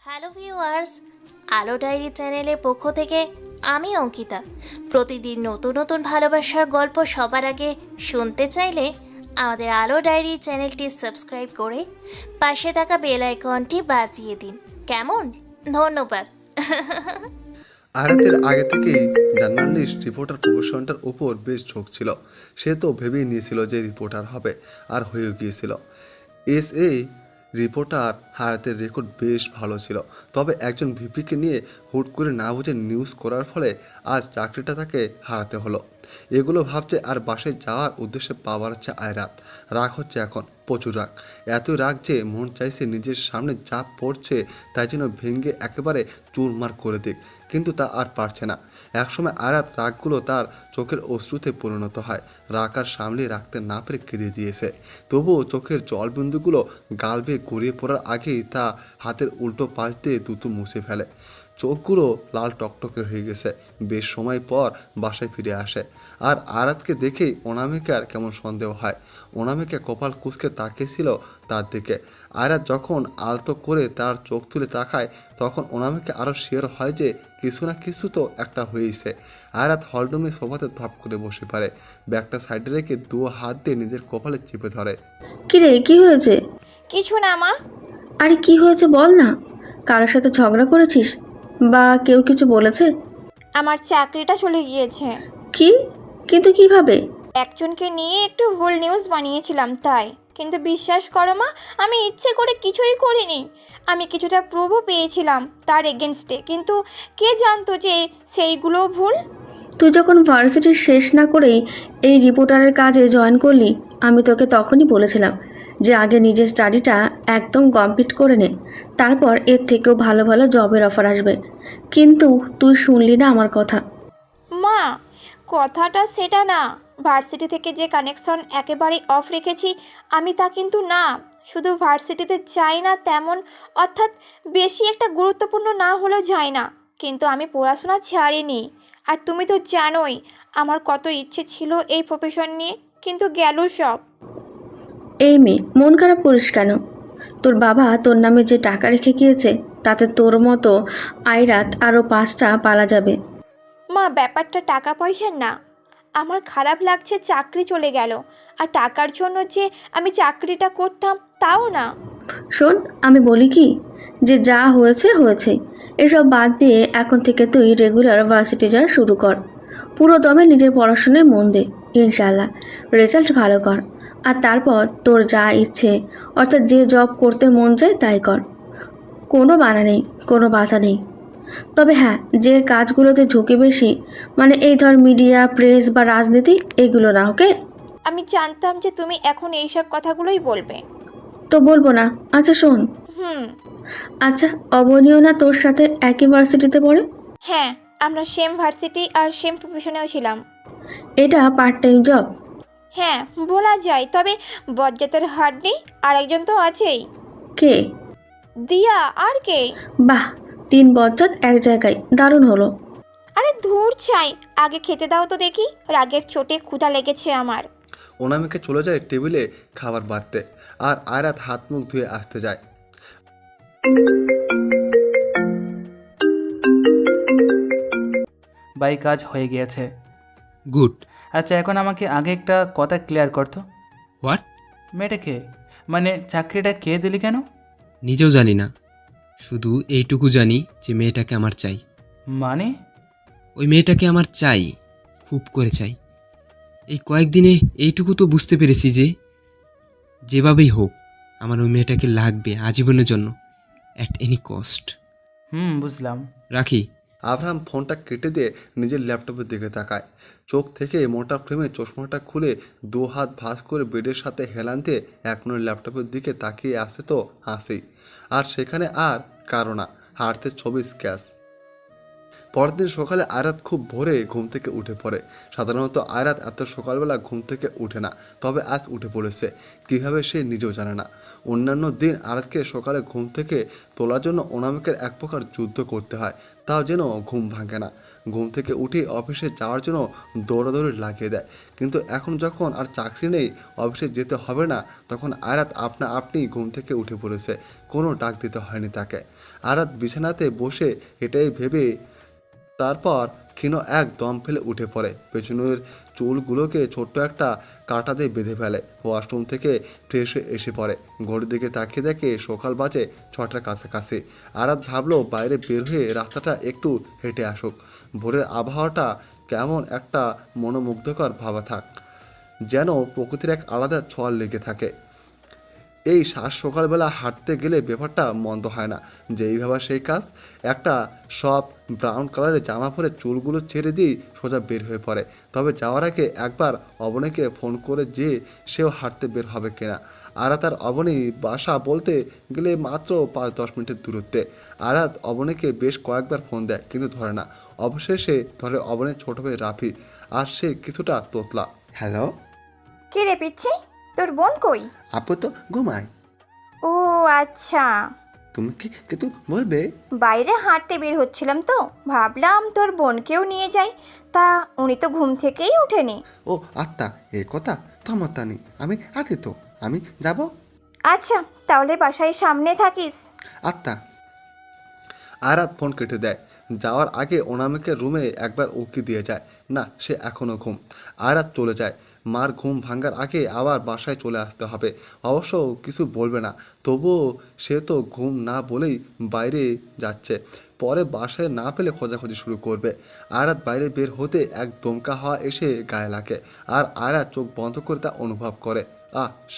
Hello viewers, আলো diary চ্যানেলের পক্ষ থেকে আমি অঙ্কিতা। প্রতিদিন নতুন নতুন ভালোবাসার গল্প সবার আগে শুনতে চাইলে আমাদের আলো ডায়েরি চ্যানেলটি সাবস্ক্রাইব করে পাশে থাকা বেল আইকনটি বাজিয়ে দিন। কেমন? ধন্যবাদ। আরাতের আগে থেকেই জার্নালিস্ট রিপোর্টার প্রফেশনটার উপর বেশ ঝোঁক ছিল। সে তো ভেবেই নিয়েছিল যে রিপোর্টার হবে, আর হয়েও গিয়েছিল। এসএ রিপোর্টার আরাতের রেকর্ড বেশ ভালো ছিল, তবে একজন ভিপিকে নিয়ে হুট করে না বুঝে নিউজ করার ফলে আজ চাকরিটা তাকে হারাতে হলো। এগুলো ভাবছে আর বাসায় যাওয়ার উদ্দেশ্যে পা বাড়াচ্ছে আয়রাত। রাগ হচ্ছে এখন, প্রচুর রাগ। এতই রাগ যে মন চাইছে নিজের সামনে যা পড়ছে তাই যেন ভেঙে একেবারে চুরমার করে দিক, কিন্তু তা আর পারছে না। একসময় আয়রাত রাগগুলো তার চোখের অশ্রুতে পরিণত হয়। রাগ আর সামলে রাখতে না পেরে কেঁদে দিয়েছে। তবুও চোখের জলবিন্দুগুলো গাল বেয়ে গড়িয়ে পড়ার আগেই তা হাতের উল্টো পাশ দিয়ে দুটো মুছে ফেলে। চোখগুলো লাল টকটকে হয়ে গেছে। বেশ সময় পর বাসায় ফিরে আসে, আর আরাতকে দেখেই অনামিকার কেমন সন্দেহ হয়। অনামিকা কপাল কুঁচকে তাকিয়েছিল তার দিকে। আয়রাত যখন আলতো করে তার চোখ তুলে তাকায়, তখন অনামিকা আরও শিওর হয় যে কিছু না কিছু তো একটা হয়েছে। আয়রাত হলরুমে সোফাতে ধপ করে বসে পারে, ব্যাগটা সাইডে রেখে দু হাত দিয়ে নিজের কপালে চেপে ধরে। কিরে, কি হয়েছে? কিছু না মা। আরে কি হয়েছে বল না। কারোর সাথে ঝগড়া করেছিস বা কেউ কিছু বলেছে? আমার চাকরিটা চলে গিয়েছে। কি? কিন্তু কিভাবে? একজনকে নিয়ে একটু ভুল নিউজ বানিয়েছিলাম তাই। কিন্তু বিশ্বাস করো মা, আমি ইচ্ছে করে কিছুই করিনি। আমি কিছুটা প্রুফও পেয়েছিলাম তার এগেনস্টে, কিন্তু কে জানতো যে সেইগুলো ভুল। তুই যখন ভার্সিটি শেষ না করেই এই রিপোর্টারের কাজে জয়েন করলি, আমি তোকে তখনই বলেছিলাম যে আগে নিজের স্টাডিটা একদম কমপ্লিট করে নে, তারপর এর থেকেও ভালো ভালো জবের অফার আসবে। কিন্তু তুই শুনলি না আমার কথা। মা, কথাটা সেটা না। ভার্সিটি থেকে যে কানেকশন একেবারেই অফ রেখেছি আমি, তা কিন্তু না। শুধু ভার্সিটিতে যাই না তেমন, অর্থাৎ বেশি একটা গুরুত্বপূর্ণ না হলেও যায় না, কিন্তু আমি পড়াশোনা ছাড়িনি। আর তুমি তো জানোই আমার কত ইচ্ছে ছিল এই প্রফেশন নিয়ে, কিন্তু গেল সব। এই মেয়ে, মন খারাপ করিস কেন? তোর বাবা তোর নামে যে টাকা রেখে গিয়েছে, তাতে তোর মতো আইরাত আরও 5টা পালা যাবে। মা, ব্যাপারটা টাকা পয়সার না। আমার খারাপ লাগছে চাকরি চলে গেল, আর টাকার জন্য যে আমি চাকরিটা করতাম তাও না। শোন, আমি বলি কি, যে যা হয়েছে হয়েছে, এসব বাদ দিয়ে এখন থেকে তুই রেগুলার ভার্সিটি যাওয়া শুরু কর। পুরো দমে নিজের পড়াশোনায় মন দে, ইনশাল্লাহ রেজাল্ট ভালো কর। আর তারপর তোর যা ইচ্ছে, অর্থাৎ যে জব করতে মন চায় তাই কর। কোনো বাধা নেই, কোনো বাধা নেই। তবে হ্যাঁ, যে কাজগুলোতে ঝুঁকি বেশি, মানে এই ধর মিডিয়া, প্রেস বা রাজনীতি, এগুলো না, ওকে? আমি জানতাম যে তুমি এখন এইসব কথাগুলোই বলবে। তো বলবো না? আচ্ছা শোন, হুম। আচ্ছা অবনীয় না তোর সাথে একই ভার্সিটিতে পড়ে? হ্যাঁ, আমরা সেম ভার্সিটি আর সেম প্রফেশনেও ছিলাম। এটা পার্ট টাইম জব? হ্যাঁ, বলা যায়, তবে বজ্জাতের হাত নেই, আর একজন তো আছেই। কে? দিয়া। আর কে? বাহ, 3 বজ্জাত এক জায়গায়, দারুণ হলো। আরে ধুর চাই, আগে খেতে দাও তো দেখি, রাগের চোটে ক্ষুধা লেগেছে আমার। অনামিকা চলে যায় টেবিলে খাবার বাড়তে, আর আয়রাত হাত মুখ ধুয়ে আসতে যায়। বাই, কাজ হয়ে গিয়েছে। গুড। আচ্ছা, এখন আমাকে আগে একটা কথা ক্লিয়ার করতো, হোয়াট? মেয়েটাকে, মানে চাকরিটা কে দিলি কেন? নিজেও জানি না, শুধু এইটুকু জানি যে মেয়েটাকে আমার চাই। মানে? ওই মেয়েটাকে আমার চাই, খুব করে চাই। এই কয়েকদিনে এইটুকু তো বুঝতে পেরেছি যে যেভাবেই হোক আমার ওই মেয়েটাকে লাগবে আজীবনের জন্য, অ্যাট এনি কস্ট। বুঝলাম। রাখি। আব্রাহাম ফোনটা কেটে দিয়ে নিজের ল্যাপটপের দিকে তাকায়। চোখ থেকে মোটা ফ্রেমে চশমাটা খুলে 2 হাত ভাঁজ করে বেডের সাথে হেলান দিয়ে এখনো ল্যাপটপের দিকে তাকিয়ে আসে তো হাসি। আর সেখানে আর কারো না, হাতের ছবি স্ক্যাচ। পরের দিন সকালে আয়রাত খুব ভোরে ঘুম থেকে উঠে পড়ে। সাধারণত আয়রাত এত সকালবেলা ঘুম থেকে উঠে না, তবে আজ উঠে পড়েছে। কিভাবে সে নিজেও জানে না। অন্যান্য দিন আয়রাতকে সকালে ঘুম থেকে তোলার জন্য অনামিকার এক প্রকার যুদ্ধ করতে হয়, তাও যেন ঘুম ভাঙে না। ঘুম থেকে উঠে অফিসে যাওয়ার জন্য দৌড়াদৌড়ি লাগিয়ে দেয়। কিন্তু এখন যখন আর চাকরি নেই, অফিসে যেতে হবে না, তখন আয়রাত আপনি ঘুম থেকে উঠে পড়েছে। কোনো ডাক দিতে হয়নি তাকে। আয়রাত বিছানাতে বসে এটাই ভেবে তারপর ক্ষীণ এক দম ফেলে উঠে পড়ে। পেছনের চুলগুলোকে ছোট্ট একটা কাঁটা দিয়ে বেঁধে ফেলে। ওয়াশরুম থেকে ফ্রেশ হয়ে এসে পড়ে। ঘড়ির দিকে তাকিয়ে দেখে সকাল বাজে 6টার কাছাকাছি। আরাত ভাবলো বাইরে বের হয়ে রাস্তাটা একটু হেঁটে আসুক। ভোরের আবহাওয়াটা কেমন একটা মনোমুগ্ধকর ভাবা থাক, যেন প্রকৃতির এক আলাদা ছোঁয়া লেগে থাকে। এই সকালবেলা হাঁটতে গেলে ব্যাপারটা মন্দ হয় না। যেই ভাবা সেই কাজ। একটা সব ব্রাউন কালারের জামা পরে চুলগুলো ছেড়ে দিয়ে সোজা বের হয়ে পড়ে। তবে যাওয়ার আগে একবার অবনীকে ফোন করে যে সেও হাঁটতে বের হবে কিনা। আরাত আর অবনী বাসা বলতে গেলে মাত্র 5-10 মিনিটের দূরত্বে। আরাত অবনীকে বেশ কয়েকবার ফোন দেয়, কিন্তু ধরে না। অবশেষে ধরে অবনীর ছোট ভাই রাফি, আর সে কিছুটা তোতলা। হ্যালো, কে রে পিচ্ছি, তোর বোন কই? আপু তো ঘুমায়। ও আচ্ছা, তুমি কি কিন্তু বলবে? বাইরে হাঁটতে বের হচ্ছিলাম তো ভাবলাম তোর বোনকেও নিয়ে যাই, তা উনি তো ঘুম থেকেই ওঠেনি। ও আত্মা, এ কথা তোমার তা নেই। আমি আছি তো, আমি যাব। আচ্ছা তাহলে বাসায় সামনে থাকিস। আত্মা। আয়রাত ফোন কেটে দেয়। যাওয়ার আগে অনামিকের রুমে একবার উকি দিয়ে যায়। না, সে এখনও ঘুম। আয়রাত চলে যায়। মার ঘুম ভাঙার আগে আবার বাসায় চলে আসতে হবে। অবশ্য কিছু বলবে না, তবুও সে তো ঘুম না বলেই বাইরে যাচ্ছে। পরে বাসায় না পেলে খোঁজাখুঁজি শুরু করবে। আয়রাত বাইরে বের হতে এক দমকা হাওয়া এসে গায়ে লাগে, আর আয়রাত চোখ বন্ধ করে তা অনুভব করে।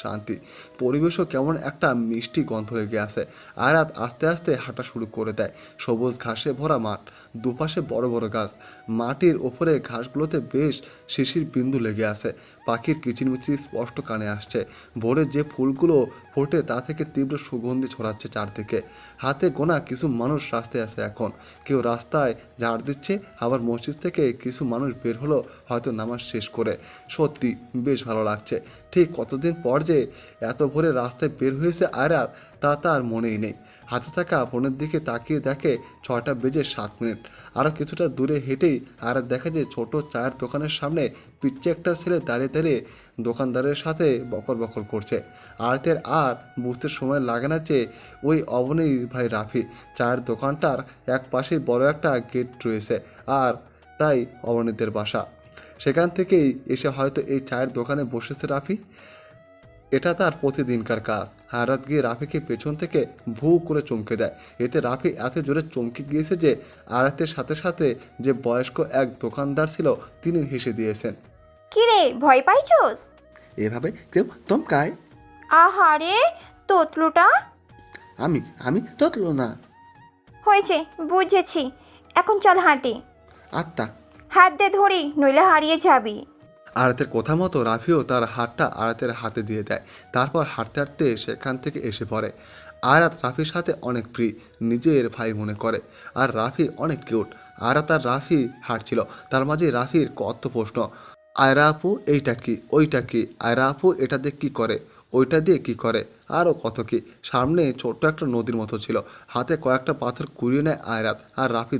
শান্তি। পরিবেশও কেমন একটা মিষ্টি গন্ধ লেগে আসে। আয়রাত আস্তে আস্তে হাঁটা শুরু করে দেয়। সবুজ ঘাসে ভরা মাঠ, দুপাশে বড় বড় গাছ। মাটির ওপরে ঘাসগুলোতে বেশ শিশির বিন্দু লেগে আসে। পাখির কিচিরমিচির স্পষ্ট কানে আসছে। ভোরে যে ফুলগুলো ফোটে তা থেকে তীব্র সুগন্ধি ছড়াচ্ছে চারদিকে। হাতে গোনা কিছু মানুষ রাস্তায় আছে এখন। কেউ রাস্তায় ঝাড় দিচ্ছে, আবার মসজিদ থেকে কিছু মানুষ বের হলো হয়তো নামাজ শেষ করে। সত্যি বেশ ভালো লাগছে। ঠিক কতদিন পর যে এত ভোরে রাস্তায় বের হয়েছে আয়রাত, তা তার মনেই নেই। হাতে থাকা ফোনের দিকে তাকিয়ে দেখে 6:07। আরও কিছুটা দূরে হেঁটেই আয়রাত দেখে যে ছোট চায়ের দোকানের সামনে পিচ্ছে একটা ছেলে দাঁড়িয়ে দাঁড়িয়ে দোকানদারের সাথে বকর বকর করছে। আয়রাতের আর বুঝতে সময় লাগে না যে ওই অবনীর ভাই রাফি। চায়ের দোকানটার এক পাশেই বড় একটা গেট রয়েছে, আর তাই অবনীদের বাসা। সেখান থেকেই এসে হয়তো এই চায়ের দোকানে বসেছে রাফি। এটা তার প্রতিদিনকার কাজ। আয়রাত গিয়ে রাফিকে পেছন থেকে ভু করে চমকে দেয়। এতে রাফি এত জোরে চমকে গিয়েছে যে আয়রাতের সাথে সাথে যে বয়স্ক এক দোকানদার ছিল তিনি হেসে দিয়েছেন। কি রে, ভয় পাইছোস? এভাবে কেউ চমকায়? আহারে তোতলুটা। আমি তোতলো না। হয়েছে, বুঝেছি, এখন চল হাঁটি। আত্মা। হাত দে ধরি, নইলে হারিয়ে যাবি। আয়রাতের কথা মতো রাফিও তার হাতটা আয়রাতের হাতে দিয়ে দেয়। তারপর হাঁটতে হাঁটতে সেখান থেকে এসে পড়ে। আয়রাত রাফির সাথে অনেক প্রিয়, নিজের ভাই মনে করে। আর রাফি অনেক কিউট। আয়রাত আর রাফি হাঁটছিল, তার মাঝে রাফির কত প্রশ্ন। আয়রা আপু এইটা কি, ওইটা কি, আয়রা আপু এটা দিয়ে কী করে, ওইটা দিয়ে কী করে, আরও কত কি। সামনে ছোট্ট একটা নদীর মতো ছিল। হাতে কয়েকটা পাথর কুড়িয়ে নেয় আয়রাত আর রাফি।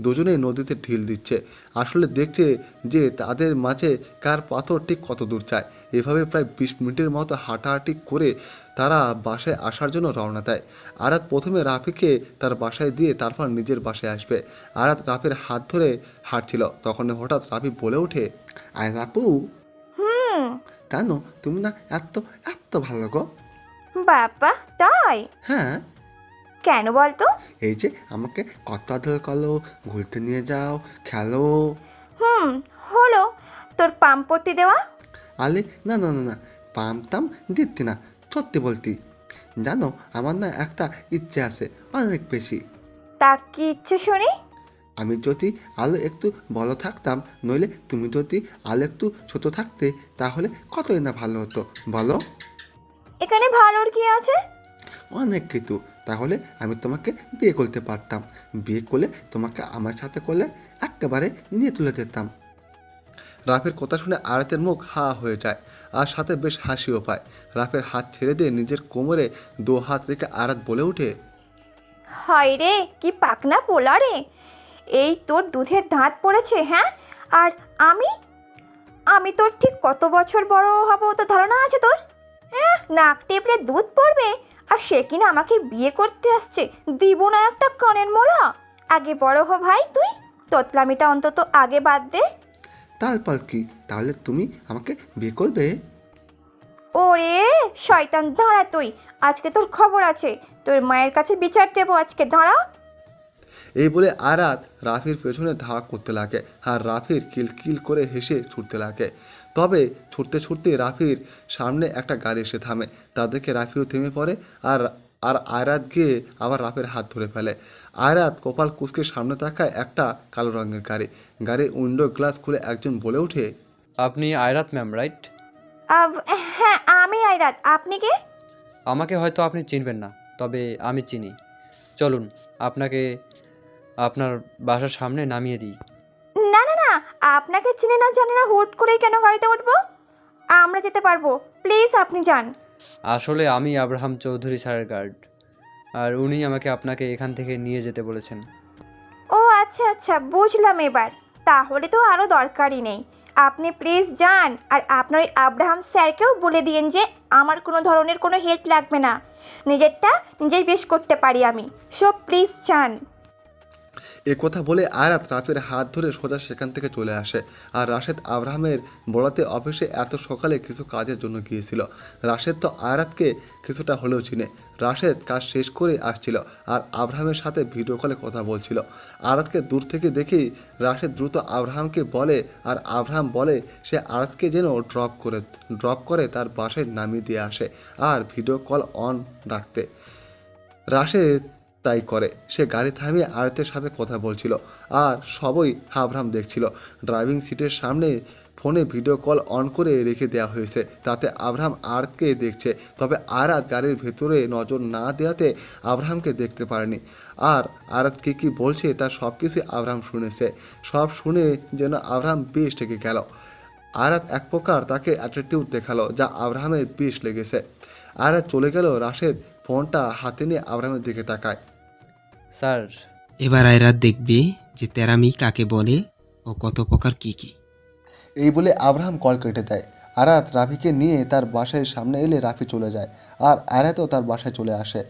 দুজনেই নদীতে ঢিল দিচ্ছে। আসলে দেখছে যে তাদের মাঝে কার পাথর ঠিক কত দূর চায়। এভাবে প্রায় 20 মিনিটের মতো হাঁটাহাঁটি করে তারা বাসায় আসার জন্য রওনা দেয়। আয়রাত প্রথমে রাফিকে তার বাসায় দিয়ে তারপর নিজের বাসায় আসবে। আয়রাত রাফির হাত ধরে হাঁটছিল, তখন হঠাৎ রাফি বলে ওঠে, আয়রা আপু, কেন তুমি না এত এত ভালো গো? বাবা তাই? হ্যাঁ। কেন বলতো? এই যে আমাকে কত আদর করো, ঘুরতে নিয়ে যাও, খেলো। হলো তোর পাম্পটি দেওয়া। আলে না না না না, পামতাম দিচ্ছি না, সত্যি বলতি। জানো আমার না একটা ইচ্ছে আছে, অনেক বেশি। তা কি ইচ্ছে শুনি? আমি যদি আলো একটু বড় থাকতাম, নইলে তুমি যদি আলো একটু ছোট থাকতে, তাহলে কতই না ভালো হতো বলো। এখানে ভালোর কি আছে? অনেক কিছু। তাহলে আমি তোমাকে বিয়ে করতে পারতাম। বিয়ে করলে তোমাকে আমার সাথে করলে একেবারে নিয়ে তুলে যেতাম। রাফের কথা শুনে আরাতের মুখ হা হয়ে যায় আর সাথে বেশ হাসিও পায়। রাফের হাত ছেড়ে দিয়ে নিজের কোমরে 2 হাত রেখে আরাত বলে ওঠে, হায় রে, কি পাকনা পোলা রে! এই তোর দুধের দাঁত পড়েছে, হ্যাঁ? আর আমি আমি তোর ঠিক কত বছর বড় হব তো ধারণা আছে তোর? হ্যাঁ, নাক টেপলে দুধ পড়বে আর সে কিনা আমাকে বিয়ে করতে আসছে। দিব না একটা কানের মোলা। আগে বড় হ ভাই তুই, তোতলামিটা অন্তত আগে বাদ দে। তারপর কি, তাহলে তুমি আমাকে বিয়ে করবে? ওরে শয়তান, দাঁড়া তুই, আজকে তোর খবর আছে। তোর মায়ের কাছে বিচার দেবো আজকে, দাঁড়া। এই বলে আরাত রাফির পেছনে ধাওয়া করতে লাগে আর রাফির কিলকিল করে হেসে ছুটতে লাগে। তবে ছুটতে ছুটতে রাফির সামনে একটা গাড়ি এসে থামে। তা দেখে রাফিও থেমে পড়ে আর আর আয়রাত গিয়ে আবার রাফের হাত ধরে ফেলে। আয়রাত কপাল কুঁচকে সামনে তাকায় একটা কালো রঙের গাড়ি। গাড়ির উইন্ডো গ্লাস খুলে একজন বলে ওঠে, আপনি আয়রাত ম্যাম, রাইট? হ্যাঁ, আমি আইরাত। আপনি কে? আমাকে হয়তো আপনি চিনবেন না, তবে আমি চিনি। চলুন আপনাকে আপনার বাসার সামনে নামিয়ে দিই। না না না, আপনাকে চিনি না জানি না হুট করেই কেন গাড়িতে উঠবো? আমরা যেতে পারবো, প্লিজ আপনি যান। আসলে আমি আব্রাহাম চৌধুরী স্যারের গার্ড, আর উনি আমাকে আপনাকে এখান থেকে নিয়ে যেতে বলেছেন। ও আচ্ছা আচ্ছা, বুঝলাম এবার। তাহলে তো আরও দরকারই নেই। আপনি প্লিজ যান, আর আপনার ওই আব্রাহাম স্যারকেও বলে দিন যে আমার কোনো ধরনের কোনো হেল্প লাগবে না, নিজেরটা নিজেই বেশ করতে পারি আমি। সো প্লিজ যান। এ কথা বলে আয়রাত রাফের হাত ধরে সোজা সেখান থেকে চলে আসে। আর রাশেদ আব্রাহামের বলাতে অফিসে এত সকালে কিছু কাজের জন্য গিয়েছিল। রাশেদ তো আয়রাতকে কিছুটা হলেও চিনে। রাশেদ কাজ শেষ করে আসছিল আর আব্রাহামের সাথে ভিডিও কলে কথা বলছিল। আয়রাতকে দূর থেকে দেখেই রাশেদ দ্রুত আব্রাহামকে বলে আর আব্রাহাম বলে সে আয়রাতকে যেন ড্রপ করে তার বাসায় নামিয়ে দিয়ে আসে আর ভিডিও কল অন রাখতে। রাশেদ তাই করে। সে গাড়ি থামিয়ে আরতের সাথে কথা বলছিল আর সবই আব্রাহাম দেখছিল। ড্রাইভিং সিটের সামনে ফোনে ভিডিও কল অন করে রেখে দেওয়া হয়েছে, তাতে আব্রাহাম আরতকে দেখছে। তবে আরাত গাড়ির ভেতরে নজর না দেওয়াতে আব্রাহামকে দেখতে পারেনি। আর আরাত কী বলছে তার সব কিছুই আব্রাহাম শুনেছে। সব শুনে যেন আব্রাহাম বেশ ঠেকে গেল। আরাত এক প্রকার তাকে অ্যাটিটিউড দেখালো, যা আব্রাহামের বেশ লেগেছে। আরাত চলে গেল। রাশেদ ফোনটা হাতে নিয়ে আব্রাহামের দিকে তাকায়। স্যার, এবার আয়রাত দেখবে যে তেরামি কাকে বলে ও কত প্রকার কি কি। এই বলে আব্রাহাম কল কেটে দেয়। আরাত রাফিকে নিয়ে তার বাসায় সামনে এলে রাফি চলে যায় আর আরাতও তার বাসায় চলে আসে।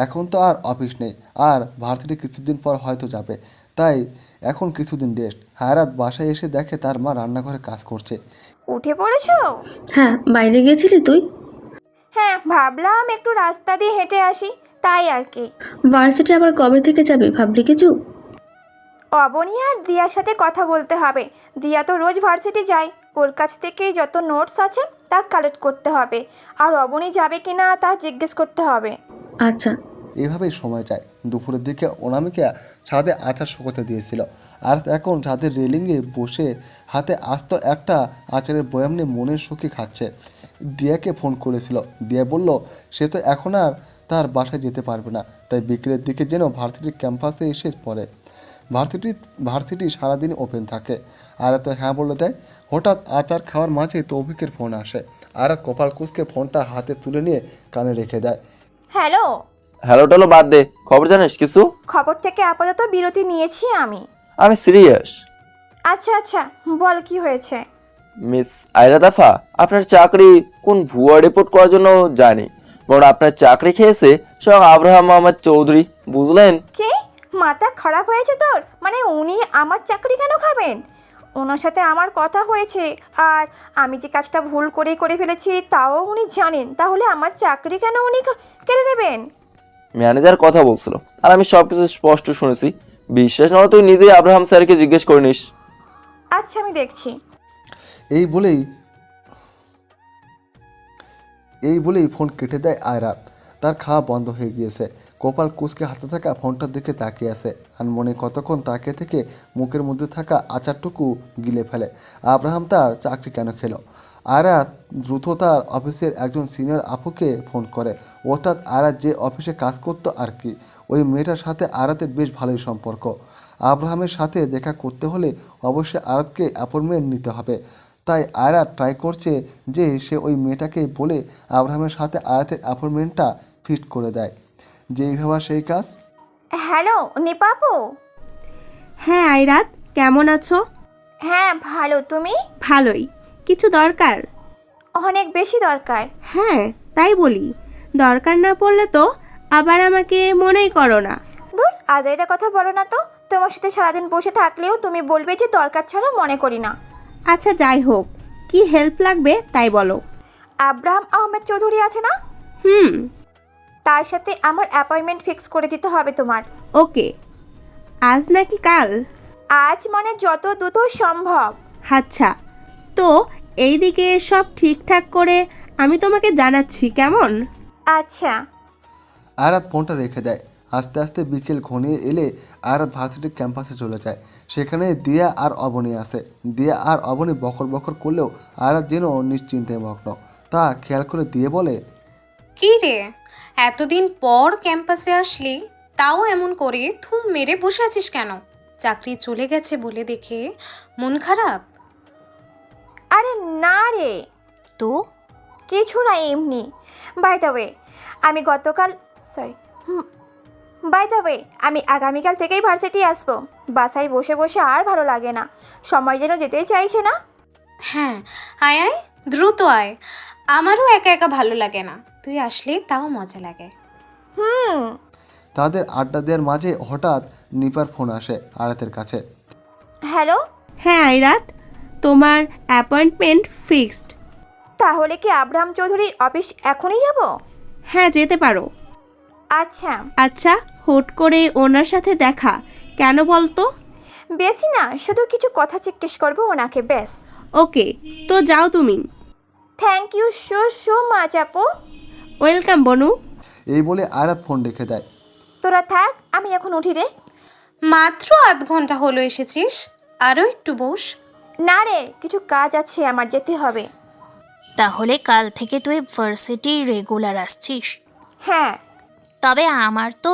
এখন তো আর অফিস নেই আর ভারতীয় কিছুদিন পর হয়তো যাবে, তাই এখন কিছুদিন রেস্ট। আরাত বাসায় এসে দেখে তার মা রান্নাঘরে কাজ করছে। উঠে পড়েছো? হ্যাঁ, বাইরে গেছিলি তুই? হ্যাঁ, ভাবলাম একটু রাস্তা দিয়ে হেঁটে আসি, তাই আর কি। ভার্সিটি আবার কবে থেকে যাবি ভাবলি কিছু? অবনী আর দিয়ার সাথে কথা বলতে হবে। দিয়া তো রোজ ভার্সিটি যায়, ওর কাছ থেকেই যত নোটস আছে তা কালেক্ট করতে হবে। আর অবনী যাবে কি না তা জিজ্ঞেস করতে হবে। আচ্ছা। এভাবেই সময় যায়। দুপুরের দিকে অনামিকা ছাদে আচার শুকোতে দিয়েছিল আর এখন ছাদের রেলিংয়ে বসে হাতে আস্ত একটা আচারের বয়াম নিয়ে মনের সুখে খাচ্ছে। দিয়াকে ফোন করেছিল। দিয়া বলল সে তো এখন আর তার বাসায় যেতে পারবে না, তাই বিকেলের দিকে যেন ভার্সিটির ক্যাম্পাসে এসে পড়ে। ভার্সিটি সারাদিন ওপেন থাকে। আরাত হ্যাঁ বলে দেয়। হঠাৎ আচার খাওয়ার মাঝে তৌফিকের ফোন আসে। আরাত কপাল কুঁচকে ফোনটা হাতে তুলে নিয়ে কানে রেখে দেয়। হ্যালো। হ্যালো টলো বাদ দে, খবর জানিস কিছু? খবর থেকে আপাতত বিরতি নিয়েছি আমি সিরিয়াস। আচ্ছা আচ্ছা, বল কি হয়েছে? মিস আয়রা দাফা, আপনার চাকরি কোন ভুয়া রিপোর্ট করার জন্য জানি, বরং আপনার চাকরি খেয়েছে সব আব্রাহাম মোহাম্মদ চৌধুরী, বুঝলেন? কে? মাথা খারাপ হয়েছে তোর? মানে উনি আমার চাকরি কেন খাবেন? ওনার সাথে আমার কথা হয়েছে আর আমি যে কাজটা ভুল করে ফেলেছি তাও উনি জানেন, তাহলে আমার চাকরি কেন উনি কেড়ে নেবেন? ম্যানেজার কথা বলছিল আর আমি সব কিছু স্পষ্ট শুনেছি। বিশ্বাস না হলে তুই নিজেই আব্রাহাম স্যারকে জিজ্ঞেস করে নিস। আচ্ছা, আমি দেখছি। এই বলেই ফোন কেটে দেয় আয়রাত। তার খাওয়া বন্ধ হয়ে গিয়েছে। কপাল কুঁচকে হাতে থাকা ফোনটার দিকে তাকিয়ে আছে আর মনে কতক্ষণ তাকিয়ে থেকে মুখের মধ্যে থাকা আচারটুকু গিলে ফেলে। আব্রাহাম তার চাকরি কেন খেলো? আরাত দ্রুত তার অফিসের একজন সিনিয়র আপুকে ফোন করে, অর্থাৎ আরাত যে অফিসে কাজ করতো আর কি। ওই মেয়েটার সাথে আরাতের বেশ ভালোই সম্পর্ক। আব্রাহামের সাথে দেখা করতে হলে অবশ্যই আরাতকে অ্যাপয়েন্টমেন্ট নিতে হবে। তাই আরাত ট্রাই করছে যে সে ওই মেয়েটাকে বলে আব্রাহামের সাথে আরাতের অ্যাপয়েন্টমেন্টটা ফিট করে দেয়। যেই ভাবা সেই কাজ। হ্যালো নিপাপু। হ্যাঁ আইরাত, কেমন আছো? হ্যাঁ ভালো, তুমি? ভালোই। কিছু দরকার? অনেক বেশি দরকার। হ্যাঁ তাই বলি, দরকার না পড়লে তো আবার আমাকে মনেই করো না। ধুর, আজ এটা কথা বলো না তো। তোমার সাথে সারাদিন বসে থাকলেও তুমি বলবে যে দরকার ছাড়া মনে করি না। আচ্ছা যাই হোক, কি হেল্প লাগবে তাই বলো। আব্রাহাম আহমেদ চৌধুরী আছে না, হুম। তার সাথে আমার অ্যাপয়েন্টমেন্ট ফিক্স করে দিতে হবে তোমার। ওকে, আজ নাকি কাল? আজ মানে যত দ্রুত সম্ভব। আচ্ছা, তো এইদিকে সব ঠিকঠাক করে আমি তোমাকে জানাচ্ছি, কেমন? আচ্ছা। আরাত ফোনটা রেখে দেয়। আস্তে আস্তে বিকেল ঘনিয়ে এলে আরাত ভার্সিটির ক্যাম্পাসে চলে যায়। সেখানে দিয়া আর অবনী আসে। দিয়া আর অবনী বকর বকর করলেও আরাত যেন নিশ্চিন্তায় মগ্ন। তা খেয়াল করে দিয়ে বলে, কি রে, এতদিন পর ক্যাম্পাসে আসলি, তাও এমন করে থুম মেরে বসে আছিস কেন? চাকরি চলে গেছে বলে দেখে মন খারাপ? আরে না রে, তো কিছু না, এমনি। বাই দ্য ওয়ে আমি আগামীকাল থেকেই ভার্সিটি আসবো। বাসায় বসে বসে আর ভালো লাগে না, সময় যেন যেতেই চাইছে না। হ্যাঁ, আয় আয়, দ্রুত আয়। আমারও একা একা ভালো লাগে না, তুই আসলে তাও মজা লাগে। তাদের আড্ডা দেওয়ার মাঝে হঠাৎ নিপার ফোন আসে আরাতের কাছে। হ্যালো। হ্যাঁ আইরাত, তোমার অ্যাপয়েন্টমেন্ট ফিক্সড। তাহলে কি আব্রাহাম চৌধুরীর অফিস এখনই যাব? হ্যাঁ যেতে পারো। আচ্ছা। আচ্ছা, হুট করে ওনার সাথে দেখা কেন বলতো? বেশি না, শুধু কিছু কথা জিজ্ঞেস করবো ওনাকে, ব্যাস। ওকে, তো যাও তুমি। থ্যাংক ইউ সো মাচ আপু। ওয়েলকাম বনু। এই বলে আরাত ফোন রেখে দেয়। তোরা থাক, আমি এখন উঠি রে। মাত্র আধ ঘন্টা হলো এসেছিস, আরও একটু বস। না রে, কিছু কাজ আছে, আমার যেতে হবে। তাহলে কাল থেকে তুই ভার্সিটি রেগুলার আসছিস? হ্যাঁ। তবে আমার তো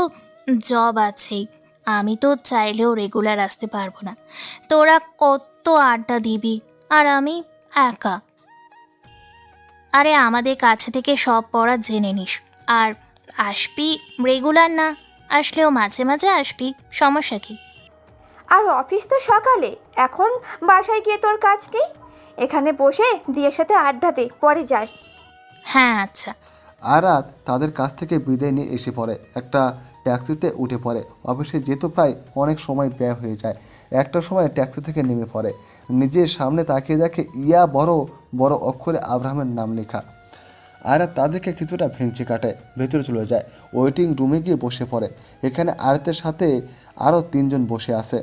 জব আছেই, আমি তো চাইলেও রেগুলার আসতে পারবো না। তোরা কত আড্ডা দিবি আর আমি একা। আরে আমাদের কাছে থেকে সব পড়া জেনে নিস। আর আসবি, রেগুলার না আসলেও মাঝে মাঝে আসবি, সমস্যা কি? আর অফিস তো সকালে, এখন বাসায় গিয়ে তোর কাজ কি? এখানে বসে দিয়ের সাথে আড্ডা দে, পরে যাস। হ্যাঁ আচ্ছা। আরাত তাদের কাছ থেকে বিদায় নিয়ে এসে পড়ে। একটা ট্যাক্সিতে উঠে পড়ে। অফিসে যেতে প্রায় অনেক সময় ব্যয় হয়ে যায়। একটা সময় ট্যাক্সি থেকে নেমে পড়ে। নিজের সামনে তাকিয়ে দেখে ইয়া বড় বড় অক্ষরে আব্রাহামের নাম লেখা। আরাত তাদেরকে কিছুটা ভেঙচি কাটে, ভেতরে চলে যায়। ওয়েটিং রুমে গিয়ে বসে পড়ে। এখানে আরাতের সাথে আরও 3 জন বসে আছে।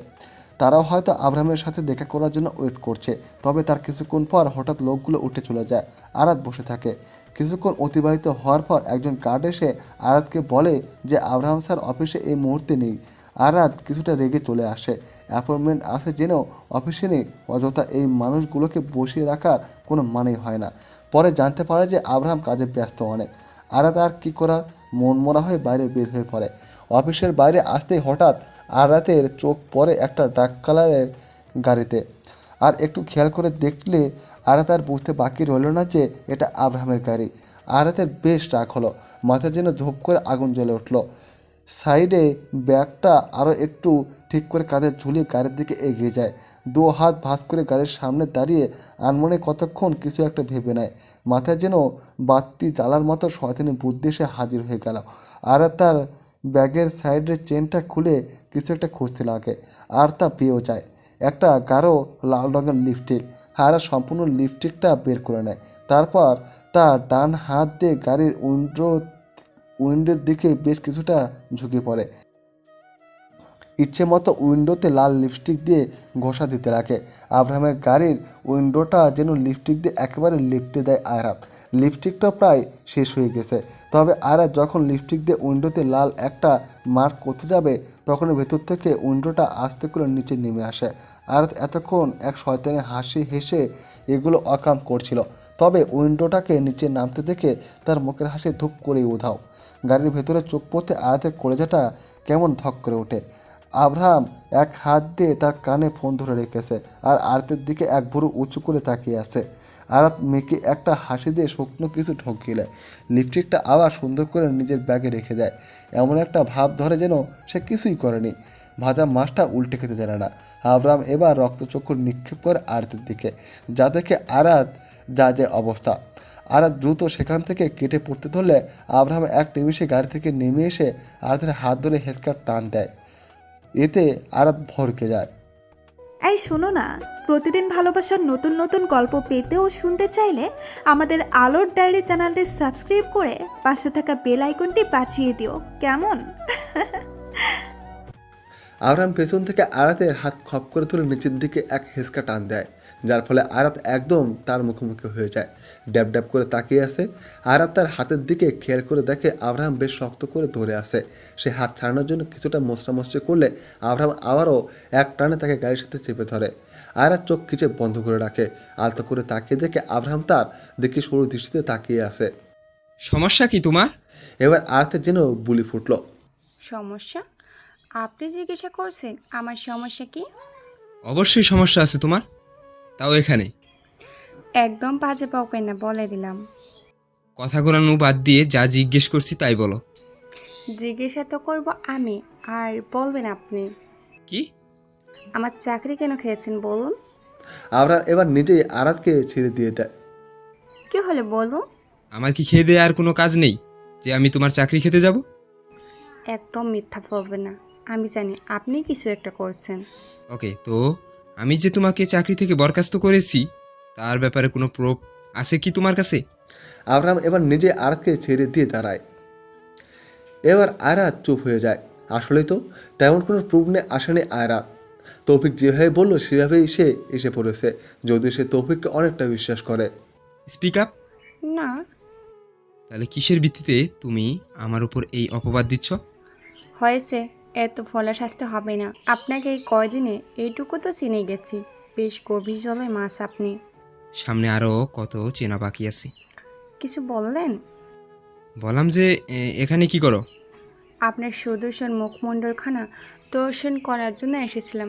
তারাও হয়তো আব্রাহামের সাথে দেখা করার জন্য ওয়েট করছে। তবে তার কিছুক্ষণ পর হঠাৎ লোকগুলো উঠে চলে যায়। আরাত বসে থাকে। কিছুক্ষণ অতিবাহিত হওয়ার পর একজন গার্ড এসে আরাতকে বলে যে আব্রাহাম স্যার অফিসে এই মুহূর্তে নেই। আরাত কিছুটা রেগে চলে আসে। অ্যাপয়েন্টমেন্ট আছে জেনেও অফিসে নেই, অযথা এই মানুষগুলোকে বসিয়ে রাখার কোনো মানেই হয় না। পরে জানতে পারে যে আব্রাহাম কাজে ব্যস্ত অনেক। আরাত আর কী করার, মন মরা হয়ে বাইরে বের হয়ে পড়ে। অফিসের বাইরে আসতেই হঠাৎ আরাতের চোখ পড়ে একটা ডার্ক কালারের গাড়িতে। আর একটু খেয়াল করে দেখলে আরাত আর বুঝতে বাকি রইল না যে এটা আব্রাহামের গাড়ি। আরাতের বেশ রাগ হলো, মাথা যেন ধূপ করে আগুন জ্বলে উঠল। সাইডে ব্যাগটা আরও একটু ঠিক করে কাঁধে ঝুলিয়ে গাড়ির দিকে এগিয়ে যায়। 2 হাত ভাঁজ করে গাড়ির সামনে দাঁড়িয়ে আনমনে কতক্ষণ কিছু একটা ভেবে নেয়। মাথায় যেন বাতি জ্বালার মতো শয়তানি বুদ্ধি এসে হাজির হয়ে গেল। আর তার ব্যাগের সাইডের চেনটা খুলে কিছু একটা খুঁজতে লাগে, আর তা পেয়েও যায়। একটা গাঢ় লাল রঙের লিপস্টিক। আর সম্পূর্ণ লিপস্টিকটা বের করে নেয়। তারপর তার ডান হাত দিয়ে গাড়ির উইন্ডোর দিকে বেশ কিছুটা ঝুঁকে পড়ে। ইচ্ছে মতো উইন্ডোতে লাল লিপস্টিক দিয়ে ঘষা দিতে লাগে। আব্রাহামের গাড়ির উইন্ডোটা যেন লিপস্টিক দিয়ে একেবারে লিপটে দেয় আয়রাত। লিপস্টিকটা প্রায় শেষ হয়ে গেছে, তবে আয়রাত যখন লিপস্টিক দিয়ে উইন্ডোতে লাল একটা মার্ক করতে যাবে তখন ভেতর থেকে উইন্ডোটা আস্তে করে নিচে নেমে আসে। আয়রাত এতক্ষণ এক শয়তানে হাসি হেসে এগুলো অকাম করছিল, তবে উইন্ডোটাকে নিচে নামতে দেখে তার মুখের হাসি ধূপ করেই উধাও। গাড়ির ভেতরে চোখ পড়তে আয়াতের কলেজাটা কেমন ধক করে ওঠে। আব্রাহাম এক হাত দিয়ে তার কানে ফোন ধরে রেখেছে আর আয়াতের দিকে এক ভুরু উঁচু করে তাকিয়ে আছে। আয়াত মেয়েকে একটা হাসি দিয়ে শুকনো কিছু ঢকিয়ে দেয়। লিপস্টিকটা আবার সুন্দর করে নিজের ব্যাগে রেখে দেয়। এমন একটা ভাব ধরে যেন সে কিছুই করেনি। ভাজা মাছটা উল্টে খেতে জানে না। আব্রাহাম এবার রক্তচক্ষু নিক্ষেপ করে আয়াতের দিকে, যা দেখে আয়াত যা যে অবস্থা। আয়াত দ্রুত সেখান থেকে কেটে পড়তে ধরলে আব্রাহাম এক নিমিষে গাড়ি থেকে নেমে এসে আয়াতের হাত ধরে হেঁচকার টান দেয়। এতে আয়াত ভরকে যায়। এই শোনো না, প্রতিদিন ভালোবাসার নতুন নতুন গল্প পেতে ও শুনতে চাইলে আমাদের আলোর ডায়েরি চ্যানেলটি সাবস্ক্রাইব করে পাশে থাকা বেল আইকনটি বাজিয়ে দিও, কেমন? আব্রাহাম পেছন থেকে আয়াতের হাত খপ করে তুলে নিচের দিকে এক হেঁচকা টান দেয়, যার ফলে আয়াত একদম তার মুখোমুখি হয়ে যায়। ড্যাব ড্যাব করে তাকিয়ে আছে। আয়াত তার হাতের দিকে খেয়াল করে দেখে আব্রাহাম বেশ শক্ত করে ধরে আছে। সে হাত ছাড়ানোর জন্য কিছুটা মশরামশরি করলে আব্রাহাম আবারও এক টানে তাকে গাড়ির সাথে চেপে ধরে। আয়াত চোখ খিচে বন্ধ করে রাখে। আলতো করে তাকিয়ে দেখে আব্রাহাম তার দিকে সরু দৃষ্টিতে তাকিয়ে আছে। সমস্যা কি তোমার? এবার আয়াতের যেন বুলি ফুটল। সমস্যা? আপনি জিজ্ঞাসা করছেন আমার সমস্যা কি? অবশ্যই সমস্যা আছে তোমার, তাও এখানে। একদম বাজে বকবেন না, বলে দিলাম। কথা ঘোরানো বাদ দিয়ে যা জিজ্ঞেস করছি তাই বলো। জিজ্ঞাসা তো করব আমি, আর বলবেন আপনি। কি? আমার চাকরি কেন খেয়েছেন বলুন? আব্রাহাম এবার নিজেই আয়াতকে ছেড়ে দিয়ে দেয়। কি হলে বলুন? আমার কি খেয়ে দেয়ে আর কোনো কাজ নেই যে আমি তোমার চাকরি খেতে যাব? একদম মিথ্যা বলবেন না, আমি জানি আপনি কিছু একটা করছেন। ওকে, তো আমি যে তোমাকে চাকরি থেকে বরখাস্ত করেছি তার ব্যাপারে কোনো প্রুফ আছে কি তোমার কাছে? আব্রাহাম এবার নিজে আয়াতকে ছেড়ে দিয়ে দাঁড়ায়। এবার আয়াত চুপ হয়ে যায়। আসলেই তো তেমন কোনো প্রুফ নিয়ে আসেনি আয়াত। তৌফিক যেভাবে বললো সেভাবেই সে এসে পড়েছে, যদিও সে তৌফিককে অনেকটা বিশ্বাস করে। Speak up. না। তাহলে কিসের ভিত্তিতে তুমি আমার উপর এই অপবাদ দিচ্ছ? হয়েছে, এত ফলা শাস্তি হবে না। আপনাকে এই কয়দিনে এইটুকু তো চিনে গেছি, বেশ গভীর জলে মাছ আপনি। সামনে আরও কত চেনা বাকি আছে। কিছু বললেন? বললাম যে এখানে কি করো? আপনার সুদর্শন মুখমণ্ডলখানা দর্শন করার জন্য এসেছিলাম,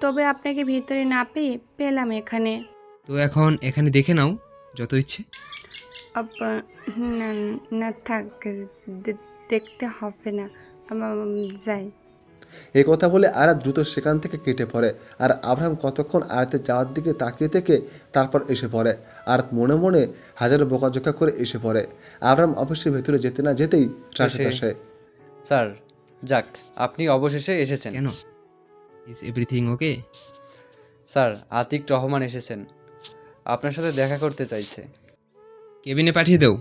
তবে আপনাকে ভিতরে না পেয়ে পেলাম এখানে। তো এখন এখানে দেখে নাও যত ইচ্ছে। না না থাক, দেখতে হবে না, যাই। এই কথা বলে আয়াত দ্রুত সেখান থেকে কেটে পড়ে। আর আব্রাহাম কতক্ষণ আয়াতের যাওয়ার দিকে তাকিয়ে থেকে তারপর এসে পড়ে। আর মনে মনে হাজারো বোকাজোকা করে এসে পড়ে। আব্রাহাম অফিসের ভেতরে যেতে না যেতেই ট্রাসে ট্রাসে। স্যার, যাক আপনি অবশেষে এসেছেন। কেন? Is everything okay? Sir, Atik Rahman এসেছেন, আপনার সাথে দেখা করতে চাইছে। কেবিনে পাঠিয়ে দাও।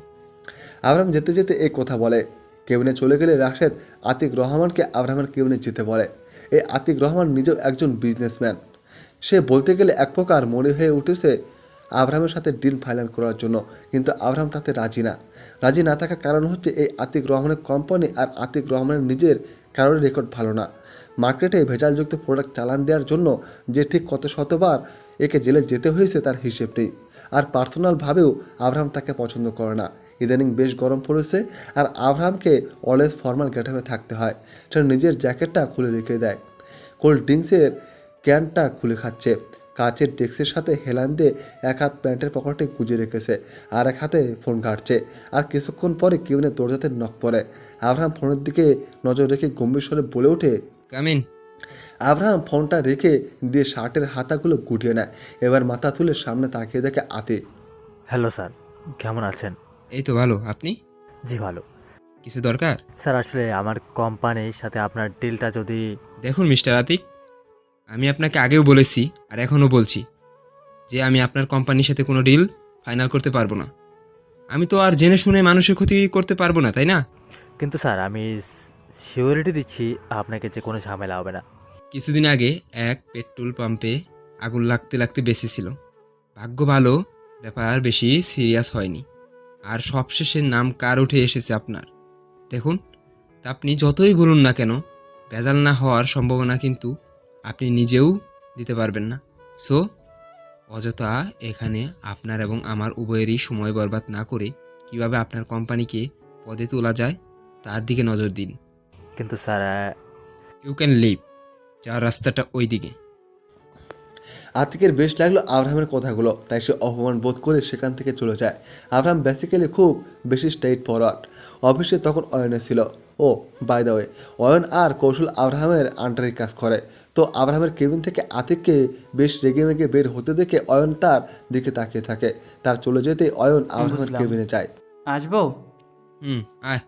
আব্রাহাম যেতে যেতে এই কথা বলে। কেবিনে চলে গেলে রাশেদ আতিক রহমানকে আব্রাহামের কেবিনে যেতে বলে। এই আতিক রহমান নিজেও একজন বিজনেসম্যান। সে বলতে গেলে এক প্রকার মনে হয়ে উঠেছে আব্রাহামের সাথে ডিল ফাইনাল করার জন্য, কিন্তু আব্রাহাম তাতে রাজি না। রাজি না থাকার কারণ হচ্ছে এই আতিক রহমানের কোম্পানি আর আতিক রহমানের নিজের কারোর রেকর্ড ভালো না। মার্কেটে ভেজালযুক্ত প্রোডাক্ট চালান দেওয়ার জন্য যে ঠিক কত শতবার একে জেলে যেতে হয়েছে তার হিসেব নেই। আর পার্সোনালভাবেও আব্রাহাম তাকে পছন্দ করে না। ইদানিং বেশ গরম পড়েছে আর আব্রাহামকে অলওয়েজ ফর্মাল গেটআপে থাকতে হয়। সে নিজের জ্যাকেটটা খুলে রেখে দেয়, কোল্ড ড্রিঙ্কসের ক্যানটা খুলে খাচ্ছে। কাচের ডেস্কের সাথে হেলান দিয়ে এক হাত প্যান্টের পকেটে গুজে রেখেছে, আর এক হাতে ফোন ঘাটছে। আর কিছুক্ষণ পরে কেবিনের দরজাতে নক পড়ে। আব্রাহাম ফোনের দিকে নজর রেখে গম্ভীর স্বরে বলে ওঠে, কামিন। আব্রাহাম ফোনটা রেখে দিয়ে শার্টের হাতাগুলো গুটিয়ে নেয়। এবার মাথা তুলে সামনে তাকিয়ে দেখে আতিক। হ্যালো স্যার, কেমন আছেন? এই তো ভালো, আপনি? জি ভালো। কিছু দরকার? স্যার আসলে আমার কোম্পানির সাথে আপনার ডিলটা যদি... দেখুন মিস্টার আতিক, আমি আপনাকে আগেও বলেছি আর এখনও বলছি যে আমি আপনার কোম্পানির সাথে কোনো ডিল ফাইনাল করতে পারবো না। আমি তো আর জেনে শুনে মানুষের ক্ষতি করতে পারবো না, তাই না? কিন্তু স্যার আমি সিওরিটি দিচ্ছি আপনাকে যে কোনো ঝামেলা হবে না। কিছুদিন আগে এক পেট্রোল পাম্পে আগুন লাগতে লাগতে বেঁচেছিল। ভাগ্য ভালো, ব্যাপার বেশি সিরিয়াস হয়নি। আর সবশেষে নাম কার উঠে এসেছে আপনার। দেখুন, তা আপনি যতই বলুন না কেন, ভেজাল না হওয়ার সম্ভাবনা কিন্তু আপনি নিজেও দিতে পারবেন না। সো অযথা এখানে আপনার এবং আমার উভয়েরই সময় বরবাদ না করে কিভাবে আপনার কোম্পানিকে পদে তোলা যায় তার দিকে নজর দিন। কিন্তু স্যার ইউ ক্যান লিভ, যার রাস্তাটা ওই দিকে। আতিকের বেশ লাগলো আব্রাহামের কথাগুলো, তাই সে অপমান বোধ করে সেখান থেকে চলে যায়। আব্রাহাম বেসিক্যালি খুব বেশি স্ট্রেইট ফরওয়ার্ড। অফিসে তখন অয়নে ছিল। ও বাই দ্য ওয়ে, অয়ন আর কৌশল আব্রাহামের আন্ডারে কাজ করে। তো আব্রাহামের কেবিন থেকে আতিককে বেশ রেগে মেগে বের হতে দেখে অয়ন তার দিকে তাকিয়ে থাকে। তার চলে যেতে অয়ন আব্রাহামের বুঝলাম। কেবিনে যায়। আসবো? আয়।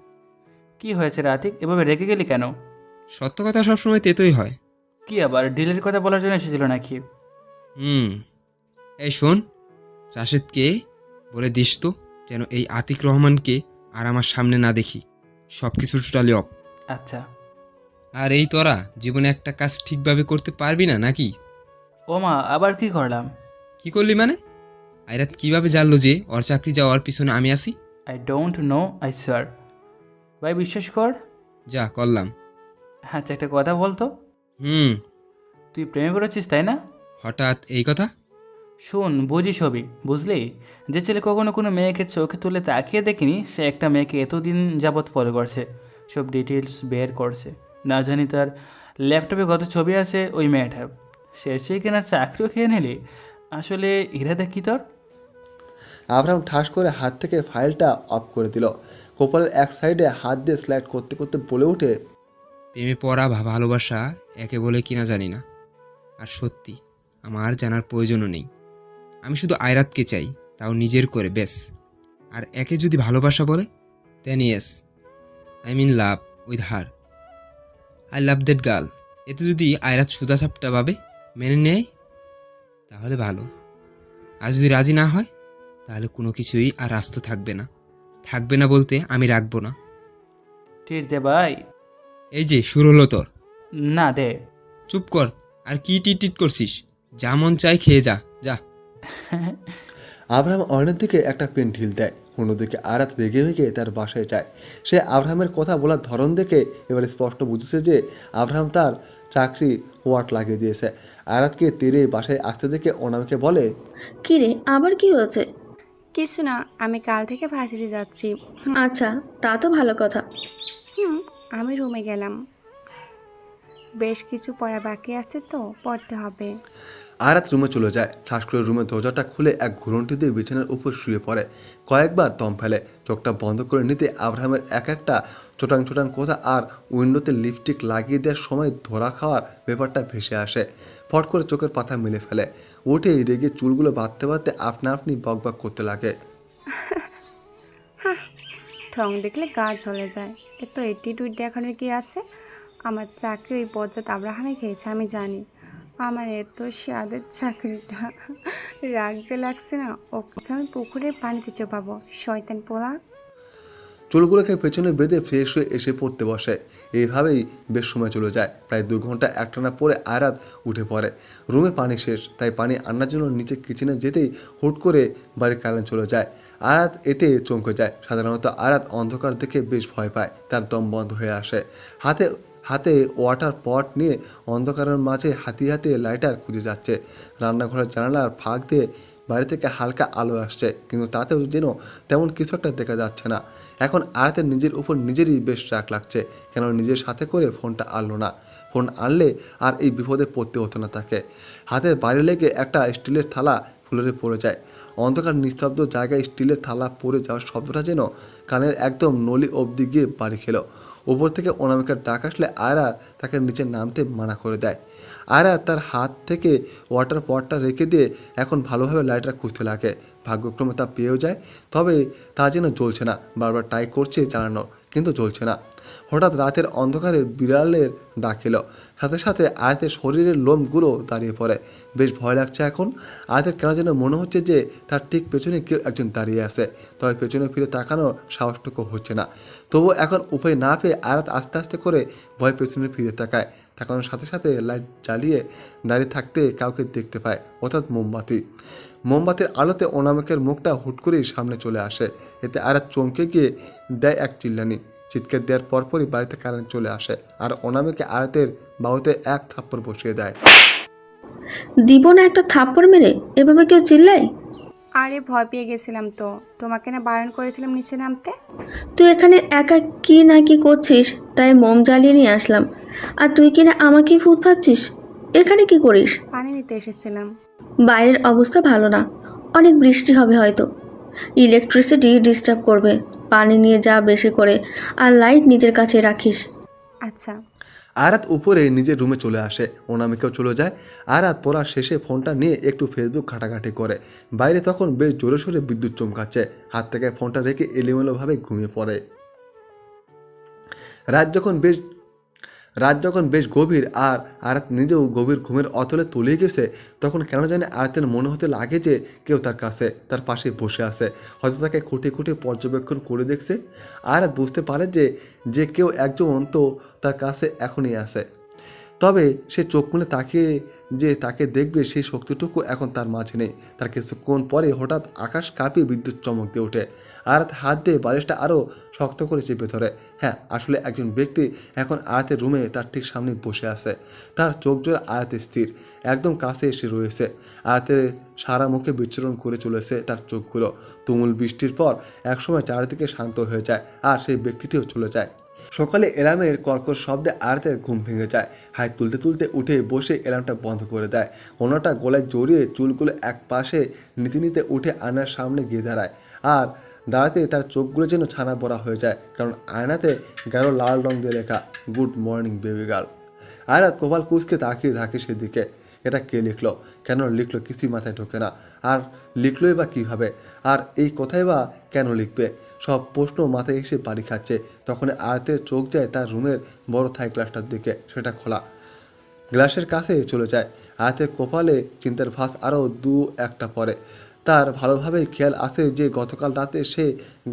কি হয়েছে রাতিক, এভাবে রেগে গেলি কেন? সত্য কথা সবসময় তেতোই হয়। কি আবার ডিলের কথা বলার জন্য এসেছিল নাকি? এই শোন, রাশেদকে বলে দিস তো যেন এই আতিক রহমানকে আর আমার সামনে না দেখি। সব কিছু টোটালি অফ। আচ্ছা। আর এই তোরা জীবনে একটা কাজ ঠিকভাবে করতে পারবি না নাকি? ও মা, আবার কি করলাম? কি করলি মানে? আইরাত কিভাবে জানলো যে ওর চাকরি যাওয়ার পিছনে আমি আছি? I don't know, I swear. ভাই বিশ্বাস কর। যা করলাম। আচ্ছা, একটা কথা বলতো। তুই প্রেমে পড়েছিস তাই না? হঠাৎ এই কথা? শোন, বুঝি সবই, বুঝলি? যে ছেলে কখনো কোনো মেয়েকে চোখে তুলে তাকিয়ে দেখিনি, সে একটা মেয়েকে এতদিন যাবৎ ফলো করছে, সব ডিটেলস বের করছে। না জানি তার ল্যাপটপে কত ছবি আছে ওই মেয়েটা। শেষে কিনা চাকরিও খেয়ে নিলি। আসলে ইরাদা কি তোর? আব্রাহাম ঠাস করে হাত থেকে ফাইলটা অফ করে দিল। কপালের এক সাইডে হাত দিয়ে স্লাইড করতে করতে বলে ওঠে, প্রেমে পড়া বা ভালোবাসা একে বলে কিনা জানি না। আর সত্যি আমার জানার প্রয়োজনও নেই। আমি শুধু আয়রাতকে চাই, তাও নিজের করে, বেশ। আর একে যদি ভালোবাসা বলে, then yes, I mean love with her. I love that girl. এতে যদি আয়রাত সুদা সাপটা ভাবে মেনে নেয় তাহলে ভালো। আর যদি রাজি না হয় তাহলে কোনো কিছুই আর আস্ত থাকবে না। থাকবে না বলতে আমি রাখবো না। ঠিক দে ভাই। এই যে শুরু হলো তোর। না দে। চুপ কর। আর কি টিট করছিস? যা মন চাই খেয়ে যা, যা। আব্রাহাম অয়নের দিকে একটা পেন ঢিল দেয়। অন্যদিকে আরাত রেগে মেগে তার বাসায় যায়। সে আব্রাহামের কথা বলার ধরন দেখে এবারে স্পষ্ট বুঝেছে যে আব্রাহাম তার চাকরি ওয়াট লাগিয়ে দিয়েছে। আরাতকে তীরে বাসায় আসতে দেখে অনামিকে বলে, কি রে, আবার কি হয়েছে? কিছু না, আমি কাল থেকে ভার্সিটি যাচ্ছি। আচ্ছা, তা তো ভালো কথা। আমি রুমে গেলাম, বেশ কিছু পড়া বাকি আছে তো পড়তে হবে। আরাত রুমে চলে যায়। ঠাস করে রুমের দরজাটা খুলে এক ঘুরন্টি দিয়ে বিছানার উপর শুয়ে পড়ে। কয়েকবার দম ফেলে। চোখটা বন্ধ করে নিতে আব্রাহামের এক একটা ছোটাং ছোটাং কথা আর উইন্ডোতে লিপস্টিক লাগিয়ে দেওয়ার সময় ধরা খাওয়ার ব্যাপারটা ভেসে আসে। ফট করে চোখের পাতা মেলে ফেলে। উঠে রেগে চুলগুলো বাঁধতে বাঁধতে আপনা আপনি বকবক করতে লাগে। ঠং দেখলে গা জ্বলে যায়। এত অ্যাটিটিউড দেখানোর কি আছে? আমার চাকরি ওই বজ্জাত আব্রাহামে খেয়েছে, আমি জানি। আমার এত স্বাদের চাকরিটা রাগ যে লাগছে না, ওকে আমি পুকুরের পানিতে চোপাবো, শয়তান পোলা। চুলগুলোকে পেছনে বেঁধে ফ্রেশ হয়ে এসে পড়তে বসে। এইভাবেই বেশ সময় চলে যায়। প্রায় 2 ঘন্টা একটানা পরে আরাত উঠে পড়ে। রুমে পানি শেষ, তাই পানি আনার জন্য নিচে কিচেনে যেতেই হুট করে বাড়ির কারেন্ট চলে যায়। আরাত এতে চমকে যায়। সাধারণত আরাত অন্ধকার দেখে বেশ ভয় পায়। তার দম বন্ধ হয়ে আসে। হাতে ওয়াটার পট নিয়ে অন্ধকারের মাঝে হাতিয়ে লাইটার খুঁজে যাচ্ছে। রান্নাঘরের জানালার ফাঁক দিয়ে বাড়ি থেকে হালকা আলো আসছে, কিন্তু তাতেও যেন তেমন কিছু একটা দেখা যাচ্ছে না। এখন আয়াতের নিজের উপর নিজেরই বেশ রাগ লাগছে। কেন নিজের সাথে করে ফোনটা আনলো না? ফোন আনলে আর এই বিপদে পড়তে হতো না তাকে। হাতের বাইরে লেগে একটা স্টিলের থালা ফুলরে পড়ে যায়। অন্ধকার নিস্তব্ধ জায়গায় স্টিলের থালা পড়ে যাওয়ার শব্দটা যেন কানের একদম নলি অবধি গিয়ে বাড়ি খেলো। উপর থেকে অনামিকার ডাক আসলে আয়রা তাকে নিচে নামতে মানা করে দেয়। আয়রা তার হাত থেকে ওয়াটার পটটা রেখে দিয়ে এখন ভালোভাবে লাইটার খুঁজতে লাগে। ভাগ্যক্রমে তা পেয়েও যায়, তবে তা যেন জ্বলছে না। বারবার ট্রাই করছে জ্বালানোর, কিন্তু জ্বলছে না। হঠাৎ রাতের অন্ধকারে বিড়ালের ডাক এলো, সাথে সাথে আয়াতের শরীরের লোমগুলো দাঁড়িয়ে পড়ে। বেশ ভয় লাগছে এখন। আয়াতের কেন যেন মনে হচ্ছে যে তার ঠিক পেছনে কেউ একজন দাঁড়িয়ে আছে, তবে পেছনে ফিরে তাকানোর সাহসটুকু হচ্ছে না। তবুও এখন উপায় না পেয়ে আয়াত আস্তে আস্তে করে ভয় পেছনে ফিরে তাকায়। তাকানোর সাথে সাথে লাইট জ্বালিয়ে দাঁড়িয়ে থাকতে কাউকে দেখতে পায়, অর্থাৎ মোমবাতির আলোতে অনামিকার মুখটা হুট করেই সামনে চলে আসে। এতে আয়াত চমকে গিয়ে দেয় এক চিল্লানি। চিৎকার দেওয়ার পরপরই বাড়িতে কারেন্ট চলে আসে আর অনামিকা আয়াতের বাহুতে এক থাপ্পড় বসিয়ে দেয়। দিব না একটা থাপ্পড় মেরে, এভাবে কেউ চিল্লায়? আরে ভয় পেয়ে গেছিলাম তো, তোমাকে না বারণ করেছিলাম নিচে নামতে। তুই এখানে একা কি না কি করছিস, তাই মোম জ্বালিয়ে নিয়ে আসলাম। আর তুই কিনা আমাকেই ভূত ভাবছিস। এখানে কি করিস? পানি নিতে এসেছিলাম। বাইরের অবস্থা ভালো না, অনেক বৃষ্টি হবে হয়তো, ইলেকট্রিসিটি ডিস্টার্ব করবে। পানি নিয়ে যা বেশি করে, আর লাইট নিজের কাছে রাখিস। আচ্ছা। আয়াত উপরে নিজের রুমে চলে আসে, অনামিকাও চলে যায়। আয়াত পড়া শেষে ফোনটা নিয়ে একটু ফেসবুক ঘাটাঘাটি করে। বাইরে তখন বেশ জোরে সোরে বিদ্যুৎ চমকাচ্ছে। হাত থেকে ফোনটা রেখে এলোমেলোভাবে ঘুমিয়ে পড়ে। রাত যখন বেশ গভীর আর আয়াত নিজেও গভীর ঘুমের অতলে তলিয়ে গেছে, তখন কেন জানি আয়াতের মনে হতে লাগে যে কেউ তার পাশে বসে আছে, হয়তো তাকে খুঁটে খুঁটে পর্যবেক্ষণ করে দেখছে। আয়াত বুঝতে পারে যে কেউ একজন তো তার কাছে এখনই আছে, তবে সে চোখ খুলে তাকে দেখবে সেই শক্তিটুকু এখন তার মাঝে নেই। তার কিছুক্ষণ পরে হঠাৎ আকাশ কাঁপিয়ে বিদ্যুৎ চমক দিয়ে ওঠে। আর হাত দিয়ে বালিশটা আরও শক্ত করে চেপে ধরে। হ্যাঁ, আসলে একজন ব্যক্তি এখন আয়াতের রুমে তার ঠিক সামনে বসে আছে। তার চোখ জোড়া আয়াতে স্থির, একদম কাছে এসে রয়েছে। আয়াতের সারা মুখে বিচরণ করে চলেছে তার চোখগুলো। তুমুল বৃষ্টির পর একসময় চারিদিকে শান্ত হয়ে যায় আর সেই ব্যক্তিটিও চলে যায়। সকালে অ্যালার্মের কর্কশ শব্দে আয়াতের ঘুম ভেঙে যায়। হাত তুলতে তুলতে উঠে বসে অ্যালার্মটা বন্ধ করে দেয়। অন্যটা গলায় জড়িয়ে চুলগুলো এক পাশে নিতে নিতে উঠে আয়নার সামনে গিয়ে দাঁড়ায়। আর দাঁড়াতে তার চোখগুলো যেন ছানা বড়া হয়ে যায়, কারণ আয়নাতে গাঢ় লাল রং দিয়ে লেখা গুড মর্নিং বেবি গার্ল। আয়াত কপাল কুঁচকে তাকিয়ে থাকে সেদিকে। এটা কে লিখলো, কেন লিখলো, কিছুই মাথায় ঢোকে না। আর লিখলোই বা কীভাবে, আর এই কথাই বা কেন লিখবে, সব প্রশ্ন মাথায় এসে বাড়ি খাচ্ছে। তখন আয়াতের চোখ যায় তার রুমের বড় থাই গ্লাসটার দিকে। সেটা খোলা। গ্লাসের কাছে চলে যায়। আয়াতের কপালে চিন্তার ভাঁজ আরও দু একটা পড়ে। তার ভালোভাবেই খেয়াল আছে যে গতকাল রাতে সে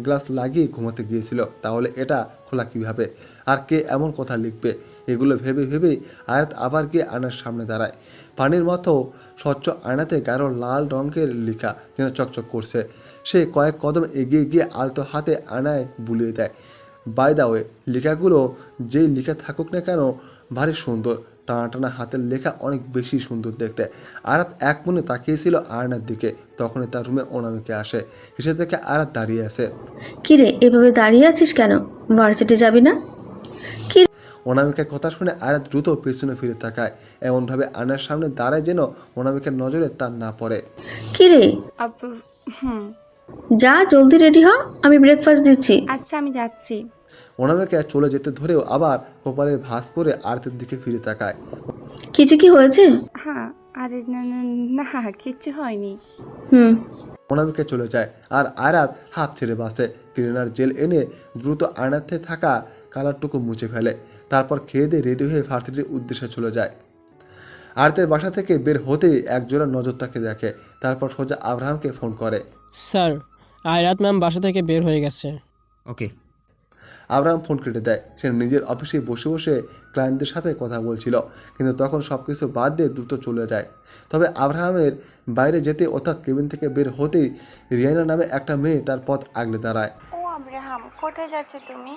গ্লাস লাগিয়ে ঘুমাতে গিয়েছিল, তাহলে এটা খোলা কীভাবে, আর কে এমন কথা লিখবে। এগুলো ভেবে ভেবেই আয়াত আবার গিয়ে আয়নার সামনে দাঁড়ায়। পানির মতো স্বচ্ছ আয়নাতে গাঢ় লাল রঙের লেখা যেন চকচক করছে। সে কয়েক কদম এগিয়ে গিয়ে আলতো হাতে আয়নায় বুলিয়ে দেয়। বাই দা ওয়ে, লেখাগুলো যেই লেখা থাকুক না কেন ভারী সুন্দর। টানা টানা হাতের লেখা অনেক বেশি সুন্দর দেখতে। আয়াত এক মনে তাকিয়েছিল আয়নার দিকে। তখনই তার রুমে অনামিকা আসে। এসে দেখে আয়াত দাঁড়িয়ে আছে। কিরে, এভাবে দাঁড়িয়ে আছিস কেন? ভার্সিটি যাবি না? অনামিকার কথা শুনে আয়াত দ্রুত পেছনে ফিরে তাকায়, এমনভাবে আয়নার সামনে দাঁড়ায় যেন অনামিকার নজরে তার না পড়ে। কিরে, হুম। যা জলদি রেডি হ, আমি ব্রেকফাস্ট দিচ্ছি। আচ্ছা, আমি যাচ্ছি। অনামিকা চলে যেতে ধরেও আবার কপালে ভাঁজ করে আয়াতের দিকে ফিরে তাকায়। কিছু কি হয়েছে? হ্যাঁ, আরে না না না, কিচ্ছু হয়নি। অনামিকা চলে যায় আর আয়াত হাফ ছেড়ে বাসে। ক্লিনার জেল এনে দ্রুত আয়নাতে থাকা কালারটুকু মুছে ফেলে। তারপর খেয়ে দিয়ে রেডি হয়ে ভার্সিটির উদ্দেশ্যে চলে যায়। আয়াতের বাসা থেকে বের হতেই একজোড়া নজর তাকে দেখে। তারপর সোজা আব্রাহামকে ফোন করে। স্যার, আয়রাত ম্যাম বাসা থেকে বের হয়ে গেছে। ওকে। আব্রাহাম ফোন কেটে দেয়। সে নিজের অফিসে বসে বসে ক্লায়েন্টদের সাথে কথা বলছিল, কিন্তু তখন সব কিছু বাদ দিয়ে দ্রুত চলে যায়। তবে আব্রাহামের বাইরে যেতে, অর্থাৎ কেবিন থেকে বের হতেই রিয়ানা নামে একটা মেয়ে তার পথ আগলে দাঁড়ায়। ও আব্রাহাম, কোথায় যাচ্ছ তুমি?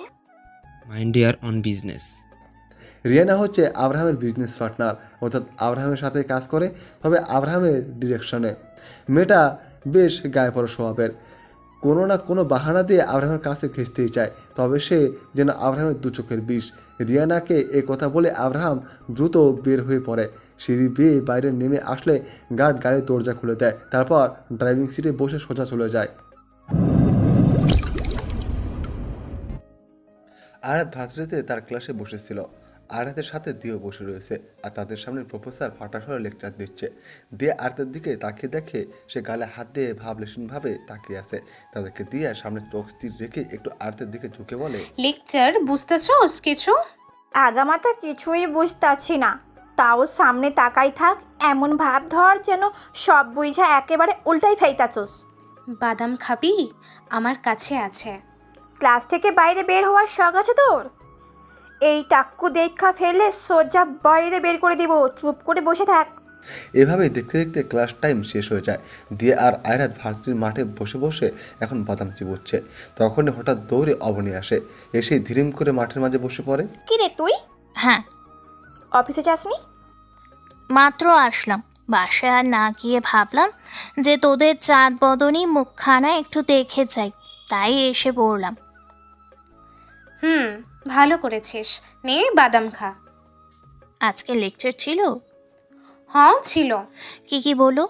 Mind your own business. Riana হচ্ছে আব্রাহামের বিজনেস পার্টনার, অর্থাৎ আব্রাহামের সাথে কাজ করে, তবে আব্রাহামের ডিরেকশনে। মেয়েটা বেশ গায়ে পড়া স্বভাবের। কোনো না কোনো বাহানা দিয়ে আব্রাহামের কাছে ঘেঁচতেই চায়, তবে সে যেন আব্রাহামের দু চোখের বিষ। রিয়ানাকে এ কথা বলে আব্রাহাম দ্রুত বের হয়ে পড়ে। সিঁড়ি বেয়ে বাইরে নেমে আসলে গার্ড গাড়ির দরজা খুলে দেয়। তারপর ড্রাইভিং সিটে বসে সোজা চলে যায়। আয়াত ভার্সিটিতে তার ক্লাসে বসেছিল। আরাতের সাথে দিয়েও বসে রয়েছে আর তাদের সামনে প্রফেসর ফাটাসরে লেকচার দিচ্ছে। দিয়ে আরাতের দিকে তাকিয়ে দেখে সে গালে হাত দিয়ে ভাবলেশীনভাবে তাকিয়ে আছে। তাদেরকে দিয়ে সামনে চোখ স্থির রেখে একটু আরাতের দিকে ঝুঁকে বলে, লেকচার বুঝতেছস কিছু? আগামাথা কিছুই বুঝতাছি না, তাও সামনে তাকাই থাক, এমন ভাব ধর যেন সব বুঝা একেবারে উল্টাই ফেইতাছস। বাদাম খাবি? আমার কাছে আছে। ক্লাস থেকে বাইরে বের হওয়ার শখ আছে তোর? এই টাক্কু দেখা ফেললে সোজা বাইরে বের করে দিব, চুপ করে বসে থাক। এভাবেই দেখতে দেখতে ক্লাস টাইম শেষ হয়ে যায়। দিয়ে আর আয়রাত ভার্সিটির মাঠে বসে বসে এখন বাদাম চিবুচ্ছে। তখনই হঠাৎ দৌড়ে অবনী আসে, এসেই ধীরিম করে মাঠের মাঝে বসে পড়ে। কি রে তুই? হ্যাঁ, অফিসে যাসনি? মাত্র আসলাম। বাসায় আর না গিয়ে ভাবলাম যে তোদের চাঁদ বদনী মুখখানা একটু দেখে যাই, তাই এসে পড়লাম। ভালো করেছিস, নে বাদাম খা। আজকে লেকচার ছিল? হ্যাঁ ছিল। কি কি বলো?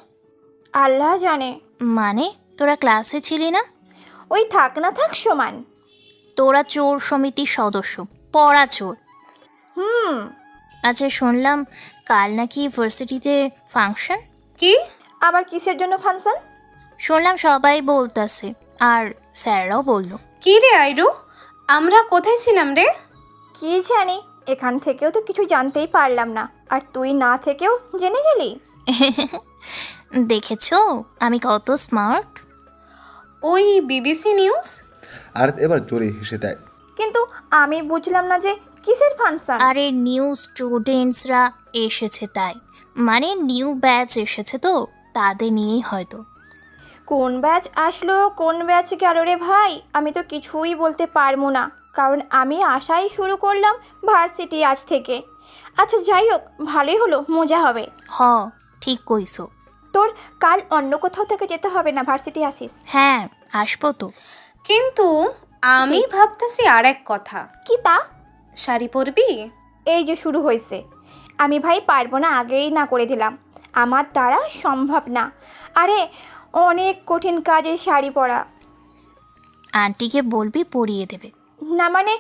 আল্লাহ জানে। মানে তোরা ক্লাসে ছিলি না? ওই থাক না থাক সমান। তোরা চোর সমিতির সদস্য, পড়া চোর। আচ্ছা, শুনলাম কাল নাকি ভার্সিটিতে ফাংশন। কি? আবার কিসের জন্য ফাংশন? শুনলাম সবাই বলতাছে, আর স্যাররাও বললো। কি রে আইরু, আমরা কোথায় ছিলাম রে? কি জানি, এখান থেকেও তো কিছু জানতেই পারলাম না, আর তুই না থেকেও জেনে গেলি। দেখেছো আমি কত স্মার্ট? ওই বিবিসি নিউজ। আরাত এবার জোরে হেসে দেয়। কিন্তু আমি বুঝলাম না যে কিসের ফাংশন। আরে নিউ স্টুডেন্টসরা এসেছে তাই, মানে নিউ ব্যাচ এসেছে তো তাদের নিয়েই হয়তো। কোন ব্যাচ আসলো, কোন ব্যাচ গেল রে ভাই, আমি তো কিছুই বলতে পারবো না, কারণ আমি আশাই শুরু করলাম ভার্সিটি আজ থেকে। আচ্ছা যাই হোক, ভালোই হলো, মজা হবে। হ, ঠিক কইছো। তোর কাল অন্য কোথাও থেকে যেতে হবে না, ভার্সিটি আসিস। হ্যাঁ, আসবো তো। কিন্তু আমি ভাবতেছি আর এক কথা। কি তা? শাড়ি পরবি? এই যে শুরু হয়েছে। আমি ভাই পারবো না, আগেই না করে দিলাম, আমার দ্বারা সম্ভব না। আরে অনেক কঠিন কাজে শাড়ি পরা। আন্টিকে বলবি পরিয়ে দেবে। না মানে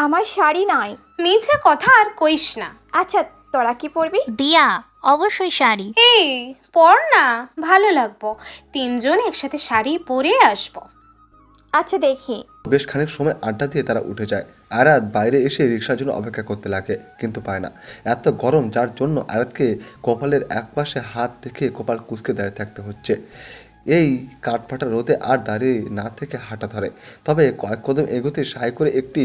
আমার শাড়ি নাই। মিছে কথা আর কইস না। আচ্ছা তোরা কি পরবি? দিয়া, অবশ্যই শাড়ি। এই পর না, ভালো লাগবো। তিনজন একসাথে শাড়ি পরে আসবো। আচ্ছা দেখি। বেশ খানিক সময় আড্ডা দিয়ে তারা উঠে যায়। আরাত বাইরে এসে রিক্সার জন্য অপেক্ষা করতে লাগে, কিন্তু পায় না। এত গরম, যার জন্য আরাতকে কপালের একপাশে হাত দেখে কপাল কুঁচকে দাঁড়িয়ে থাকতে হচ্ছে। এই কাঠফাটা রোদে আর দাঁড়িয়ে না থেকে হাঁটা ধরে। তবে কয়েক কদম এগোতে সাই করে একটি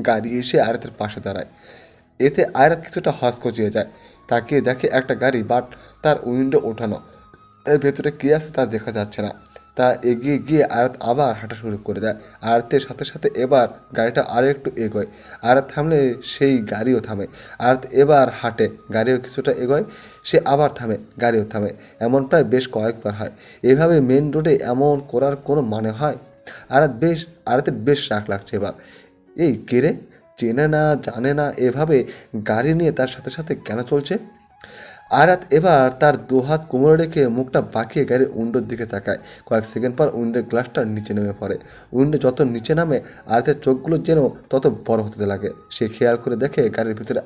গাড়ি এসে আরাতের পাশে দাঁড়ায়। এতে আরাত কিছুটা হসকচিয়ে যায়। তাকিয়ে দেখে একটা গাড়ি, বাট তার উইন্ডো ওঠানো। এর ভেতরে কে আছে তা দেখা যাচ্ছে না। তা এগিয়ে গিয়ে আরাত আবার হাঁটা শুরু করে দেয়। আরাতের সাথে সাথে এবার গাড়িটা আরও একটু এগোয়। আরাত থামলে সেই গাড়িও থামে। আরাত এবার হাঁটে, গাড়িও কিছুটা এগোয়। সে আবার থামে, গাড়িও থামে। এমন প্রায় বেশ কয়েকবার হয়। এইভাবে মেন রোডে এমন করার কোনো মানে হয়? আরাতের বেশ রাগ লাগছে এবার। এই কে রে, চেনে না জানে না, এভাবে গাড়ি নিয়ে তার সাথে সাথে কেন চলছে? আরাত এবার তার দুহাত কোমরে রেখে মুখটা বাঁকিয়ে গাড়ির উইন্ডোর দিকে তাকায়। কয়েক সেকেন্ড পর উইন্ডোর গ্লাসটা নিচে নেমে পড়ে। উইন্ডো যত নিচে নামে আরাতের চোখগুলো যেন তত বড় হতে লাগে। সে খেয়াল করে দেখে গাড়ির ভিতরে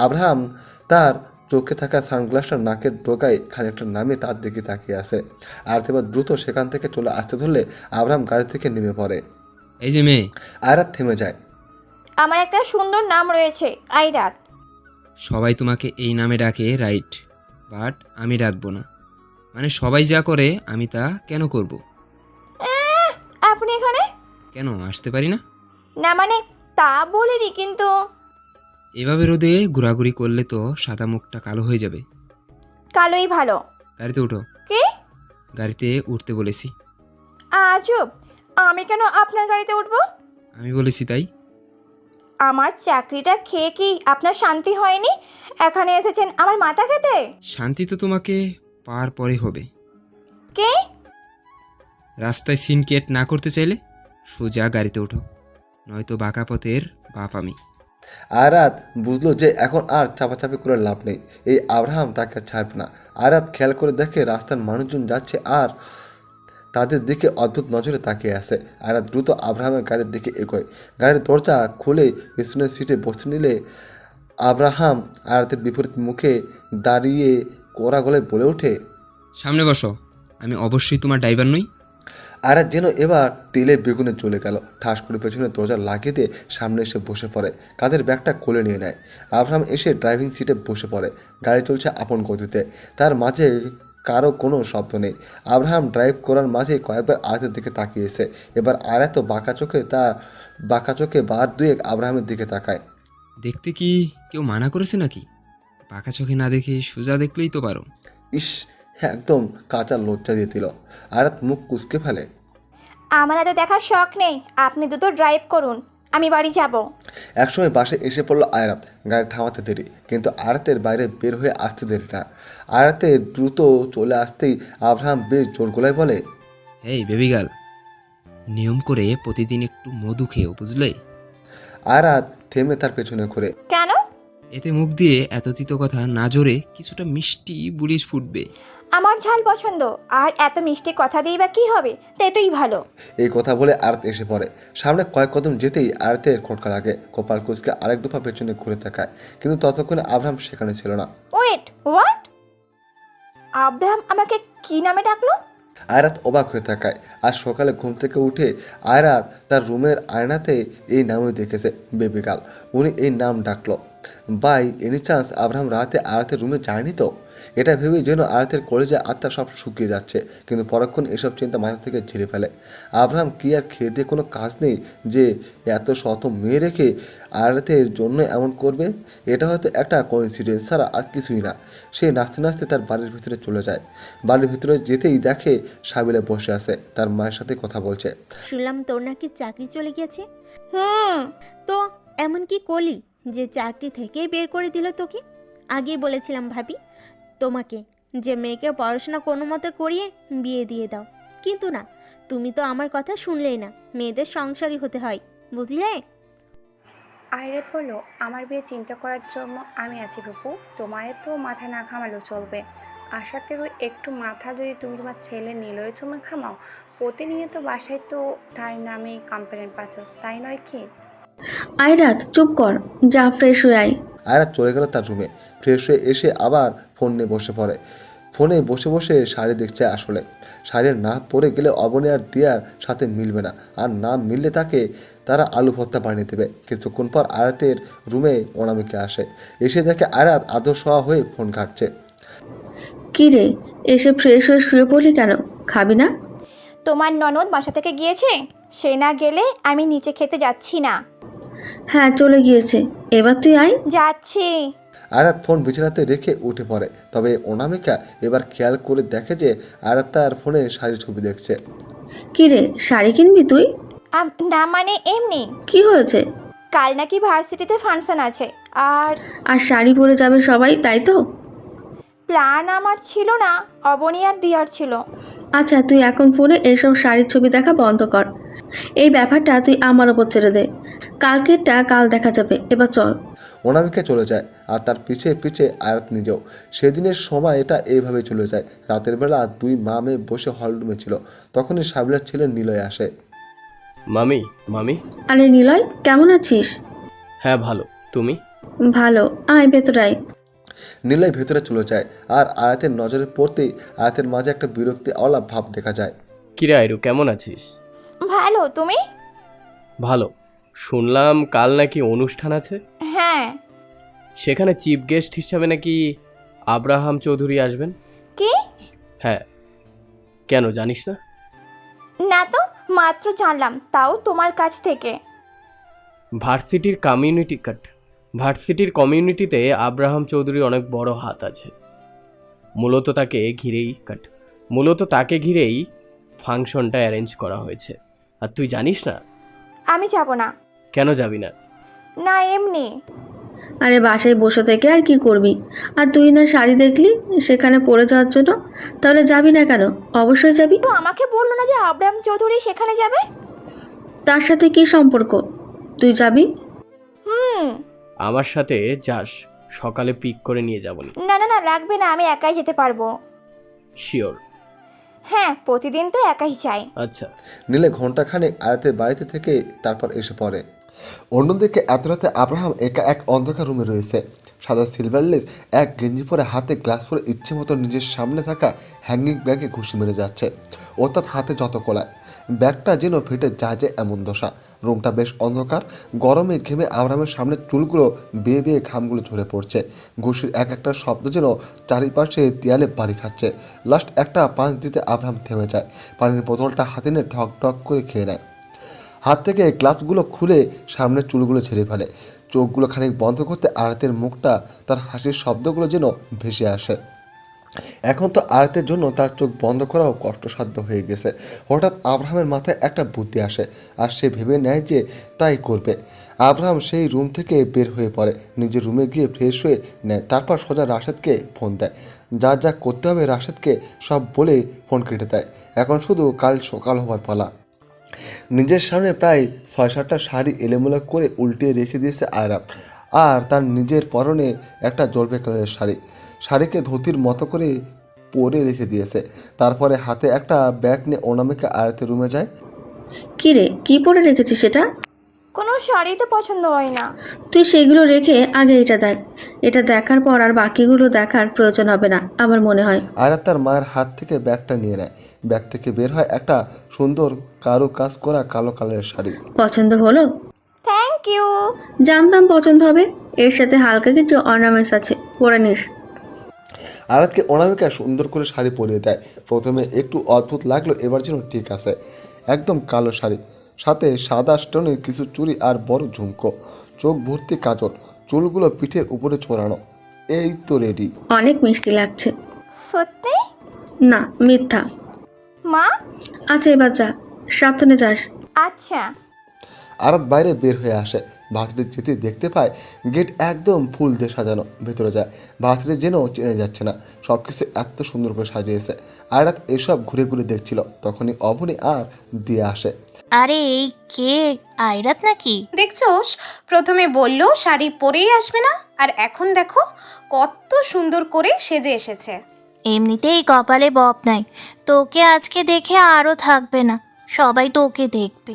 আব্রাহাম তার চোখে থাকা সানগ্লাসটা নাকের ডোকায় খানিকটা নামে তার দিকে তাকিয়ে আসে। আরাত এবার দ্রুত সেখান থেকে চলে আসতে ধরলে আব্রাহাম গাড়ি থেকে নেমে পড়ে। এই যে মেয়ে। আরাত থেমে যায়। আমার একটা সুন্দর নাম রয়েছে, আইরাত। সবাই তোমাকে এই নামে ডাকে, রাইট, বাট আমি ডাকবো না। মানে সবাই যা করে আমি তা কেন করব? আপনি এখানে কেন আসতে পারি না? না মানে তা বলিনি, কিন্তু এভাবে রোদে ঘোরাঘুরি করলে তো সাদা মুখটা কালো হয়ে যাবে। কালোই ভালো। গাড়িতে উঠো। কি? গাড়িতে উঠতে বলেছি। আজব, আমি কেন আপনার গাড়িতে উঠবো? আমি বলেছি তাই। আমার চাকরিটা খেয়ে কি আপনার শান্তি হয়নি? এখানে এসেছেন আমার মাথা খেতে। শান্তি তো তোমাকে পার পরে হবে। কে? রাস্তায় সিনকেট না করতে চাইলে সোজা গাড়িতে ওঠো, নয়তো বাঁকা পথের বাপ আমি। আরাত বুঝলো যে এখন আর চাপাচাপি করে লাভ নেই। এই আব্রাহাম তাকে ছাড়বে না। আরাত খেয়াল করে দেখে রাস্তার মানুষজন যাচ্ছে আর তাদের দিকে অদ্ভুত নজরে তাকিয়ে আসে। আরাত দ্রুত আব্রাহামের গাড়ির দিকে এগোয়। গাড়ির দরজা খুলে পিছনের সিটে বসে নিলে আব্রাহাম আয়ারাতের বিপরীত মুখে দাঁড়িয়ে কোরা গলায় বলে ওঠে, সামনে বসো, আমি অবশ্যই তোমার ড্রাইভার নই। আয়ারাত যেন এবার তেলে বেগুনে চলে গেল। ঠাস করে পেছনে দরজা লাগিয়ে দিয়ে সামনে এসে বসে পড়ে, কাঁধের ব্যাগটা কোলে নিয়ে নেয়। আব্রাহাম এসে ড্রাইভিং সিটে বসে পড়ে। গাড়ি চলছে আপন গতিতে, তার মাঝে কারো কোনো শব্দ নেই। আব্রাহাম ড্রাইভ করার মাঝে কয়েকবার আয়াতের দিকে তাকিয়েছে। এবার আয়াত বাঁকা চোখে বার দুয়েক আব্রাহামের দিকে তাকায়। দেখতে কি কেউ মানা করেছে নাকি? পাকা চোখে না দেখে সোজা দেখলেই তো পারো। ইস, একদম কাঁচা লজ্জা দিয়ে দিল। আয়াত মুখ কুঁচকে ফেলে। আমার এত দেখার শখ নেই, আপনি দুটো ড্রাইভ করুন, আমি বাড়ি যাব। একসময় বাসে এসে পড়লো আয়ারাত। গাড়ি থামাতে দেরি, কিন্তু আয়ারাতের বাইরে বের হয়ে আসতে দেরি না। আয়ারাতের দ্রুত চলে আসতেই আব্রাহাম বেশ জোর গলায় বলে, এই বেবি গার্ল, নিয়ম করে প্রতিদিন একটু মধু খেয়েও, বুঝলে? আয়ারাত থেমে তার পেছনে ঘুরে। কেন? এতে মুখ দিয়ে এত তিতো কথা না জোরে কিছুটা মিষ্টি বুলিশ ফুটবে। আমার ঝাল পছন্দ, আর এত মিষ্টি কথা দিই বা কী হবে, তেতোই ভালো। এই কথা বলে আয়ারাত এসে পড়ে। সামনে কয়েক কদম যেতেই আয়ারাতের খটকা লাগে। কপাল কুঁচকে আরেক দফা পেছনে ঘুরে তাকায়, কিন্তু ততক্ষণে আব্রাহাম সেখানে ছিল না। Wait, what? আব্রাহাম আমাকে কি নামে ডাকলো? আয়ারাত অবাক হয়ে তাকায়। আজ সকালে ঘুম থেকে উঠে আয়ারাত তার রুমের আয়নাতে এই নামই দেখেছে, বেবি গার্ল। উনি এই নাম ডাকলো। বাই এনি চান্স আব্রাহাম রাতে আয়ারাতের রুমে যায়নি তো? এটা ভেবেই যেন আয়ারাতের কলেজে আত্মা সব শুকিয়ে যাচ্ছে, কিন্তু পরক্ষণ এসব চিন্তা মাথা থেকে ঝেড়ে ফেলে। আব্রাহাম কি আর খেয়ে দিয়ে কোনো কাজ নেই যে এত শত মেয়ে রেখে আয়ারাতের জন্য এমন করবে? এটা হয়তো একটা কোইন্সিডেন্স ছাড়া আর কিছুই না। সে নাচতে নাচতে তার বাড়ির ভিতরে চলে যায়। বাড়ির ভিতরে যেতেই দেখে সাবিলা বসে আছে, তার মায়ের সাথে কথা বলছে। শুনলাম তোর নাকি চাকরি চলে গেছে। তো এমন কি করলি যে চাকরি থেকেই বের করে দিল তোকে? আগেই বলেছিলাম ভাবি তোমাকে যে মেয়েকে পড়াশোনা কোনো মতে করিয়ে বিয়ে দিয়ে দাও, কিন্তু না, তুমি তো আমার কথা শুনলেই না। মেয়েদের সংসারই হতে হয়, বুঝলে? আয়রাত বলল, আমার বিয়ে চিন্তা করার জন্য আমি আছি বাবু, তোমার তো মাথা না ঘামালেও চলবে। আশাকেরও একটু মাথা যদি তুমি তোমার ছেলে নিলয়ের জন্য ঘামাও, প্রতিনিয়ত বাসায় তো তার নামে কমপ্লেন পাচ্ছ, তাই নয় কি? আয়রাত চুপ কর, যা ফ্রেশ হয়ে আয়। আয়রাত চলে গেল তার রুমে। ফ্রেশ হয়ে এসে আবার ফোন নিয়ে বসে পড়ে। ফোনে বসে বসে শাড়ি দেখছে। আসলে শাড়ির না পরে গেলে অবনী আর দিয়ার সাথে মিলবে না, আর না মিললে তারা আলু ভর্তা বানিয়ে দেবে। কিছুক্ষণ পর আয়ারাতের রুমে অনামিকা আসে। এসে দেখে আয়ারাত আদর্শ হয়ে ফোন ঘাটছে। কি রে, এসে ফ্রেশ হয়ে শুয়ে পড়লি কেন? খাবি না? তোমার ননদ বাসা থেকে গিয়েছে, সে না গেলে আমি নিচে খেতে যাচ্ছি না। হ্যাঁ চলে গিয়েছে, এবার তুই আয়। যাচ্ছি। আয়ারাত ফোন বিছানাতে রেখে উঠে পড়ে। তবে অনামিকা এবার খেয়াল করে দেখে যে আয়ারাত তার ফোনে শাড়ির ছবি দেখছে। কি রে, শাড়ি কিনবি তুই? না মানে এমনি। কি হয়েছে? কাল নাকি ভার্সিটিতে ফাংশন আছে, আর শাড়ি পরে যাবে সবাই, তাই তো? প্ল্যান আমার ছিল না, অবনী আর দিয়ার ছিল। আচ্ছা, তুই এখন ফোনে এসব শাড়ির ছবি দেখা বন্ধ কর। এই ব্যাপারটা তুই আমার ওপর ছেড়ে দে, কালকেরটা কাল দেখা যাবে। এবার চল। অনামিকা চলে যায়, আর তার পিছে পিছে আয়ারাত নিজেও। সেদিনের সময় এটা এইভাবে চলে যায়। রাতের বেলা দুই মা মেয়ে বসে হলরুমে ছিল। তখনই সাবিলার ছেলে নিলয় আসে। মামি। আরে নিলয়, কেমন আছিস? হ্যাঁ ভালো, তুমি? ভালো, আয় ভেতরে আয়। নিলয় ভেতরে চলে যায়, আর আয়াতের নজরে পড়তেই আয়াতের মাঝে একটা বিরক্তি আওলা ভাব দেখা যায়। কিরে আইরু, কেমন আছিস? ভালো, তুমি? ভালো। শুনলাম কাল নাকি অনুষ্ঠান আছে। হ্যাঁ। সেখানে চিফ গেস্ট হিসাবে নাকি আব্রাহাম চৌধুরী আসবেন। কি? হ্যাঁ, কেন জানিস না? না তো, মাত্র জানলাম, তাও তোমার কাছ থেকে। ভার্সিটির কমিউনিটিতে আব্রাহাম চৌধুরীর অনেক বড় হাত আছে। মূলত তাকে ঘিরেই ফাংশনটা অ্যারেঞ্জ করা হয়েছে। আর তুই জানিস না? আমি যাব না। কেন যাবি না? না এমনি। আরে বাসায় বসে থেকে আর কি করবি? আর তুই না শাড়ি দেখলি সেখানে পরে যাওয়ার জন্য, তাহলে যাবি না কেন? অবশ্যই যাবি। তো আমাকে বললো না যে আব্রাহাম চৌধুরী সেখানে যাবে? তার সাথে কি সম্পর্ক? তুই যাবি? আমার সাথে যাস, সকালে পিক করে নিয়ে যাব। না না না, লাগবে না, আমি একাই যেতে পারবো। শিওর? হ্যাঁ, প্রতিদিন তো একাই চাই। আচ্ছা। নীলে ঘন্টাখানেক আয়াতের বাড়িতে থেকে তারপর এসে পড়ে। অন্যদিকে এত রাতে আব্রাহাম একা এক অন্ধকার রুমে রয়েছে। সাদা সিলভারলেস এক গেঞ্জি পরে, হাতে গ্লাস পরে ইচ্ছে মতো নিজের সামনে থাকা হ্যাঙ্গিং ব্যাগে ঘুষি মেরে যাচ্ছে। অর্থাৎ হাতে যত কলায়, ব্যাগটা যেন ফেটে যায় এমন দশা। রুমটা বেশ অন্ধকার, গরমে ঘেমে আব্রাহামের সামনের চুলগুলো বেয়ে বেয়ে ঘামগুলো ঝরে পড়ছে। ঘুষির এক একটা শব্দ যেন চারিপাশে দেয়ালে বাড়ি খাচ্ছে। লাস্ট একটা পাঁচ দিতে আব্রাহাম থেমে যায়, পানির বোতলটা হাতে নিয়ে ঢক ঢক করে খেয়ে নেয়। হাত থেকে গ্লাভসগুলো খুলে সামনের চুলগুলো ঝেড়ে ফেলে। চোখগুলো খানিক বন্ধ করতে আয়াতের মুখটা, তার হাসির শব্দগুলো যেন ভেসে আসে। এখন তো আয়াতের জন্য তার চোখ বন্ধ করাও কষ্টসাধ্য হয়ে গেছে। হঠাৎ আব্রাহামের মাথায় একটা বুদ্ধি আসে, আর সে ভেবে নেয় যে তাই করবে। আব্রাহাম সেই রুম থেকে বের হয়ে পড়ে, নিজের রুমে গিয়ে ফ্রেশ হয়ে নেয়। তারপর সোজা রাশেদকে ফোন দেয়। যা যা করতে হবে রাশেদকে সব বলে ফোন কেটে দেয়। এখন শুধু কাল সকাল হওয়ার পালা। নিজের সামনে প্রায় ৬-৭টা শাড়ি এলোমেলো করে উল্টিয়ে রেখে দিয়েছে আয়রাত, আর তার নিজের পরনে একটা জলপাই কালারের শাড়ি। শাড়িকে ধুতির মতো করে পরে রেখে দিয়েছে। তারপরে হাতে একটা ব্যাগ নিয়ে অনামিকা আয়াতের রুমে যায়। কি রে, কি পরে রেখেছিস সেটা? কোনো শাড়ি তো পছন্দ হয় না। তুই সেগুলো রেখে আগে এটা দেখ। এটা দেখার পর আর বাকিগুলো দেখার প্রয়োজন হবে না আমার মনে হয়। আয়রাত তার মায়ের হাত থেকে ব্যাগটা নিয়ে নেয়। ব্যাগ থেকে বের হয় একটা সুন্দর কারু কাজ করা কালো কালারের শাড়ি। পছন্দ হলো? Thank you. জানতাম পছন্দ হবে। এর সাথে হালকা কিছু অর্নামেন্টস আছে, পরে নিস। আয়াতকে অনামিকা সুন্দর করে শাড়ি পরিয়ে দেয়। প্রথমে একটু অদ্ভুত লাগলো, এবার যেন ঠিক আছে। একদম কালো শাড়ি, সাথে সাদা স্টোনের কিছু চুড়ি আর বড় ঝুমকো, চোখ ভর্তি কাজল, চুলগুলো পিঠের উপরে ছড়ানো। এই তো রেডি। অনেক মিষ্টি লাগছে। সত্যি? না, মিথ্যা। মা? আচ্ছা এবার যা, সাবধানে যাস। আচ্ছা। আরাত বাইরে বের হয়ে আসে। ভার্সিটি যেতে দেখতে পায় গেট একদম ফুল দিয়ে সাজানো। ভেতরে যায়, ভার্সিটি যেন চেনে যাচ্ছে না, সব কিছু এত সুন্দর করে সাজিয়েছে। আরাত এসব ঘুরে ঘুরে দেখছিল, তখনই অবনী আর দিয়ে আসে। আরে এই কে, আয়রাত নাকি? দেখছোস, প্রথমে বললো শাড়ি পরেই আসবে না, আর এখন দেখো কত সুন্দর করে সেজে এসেছে। এমনিতেই কপালে বপ নাই, তোকে আজকে দেখে আরও থাকবে না, সবাই তোকে দেখবে।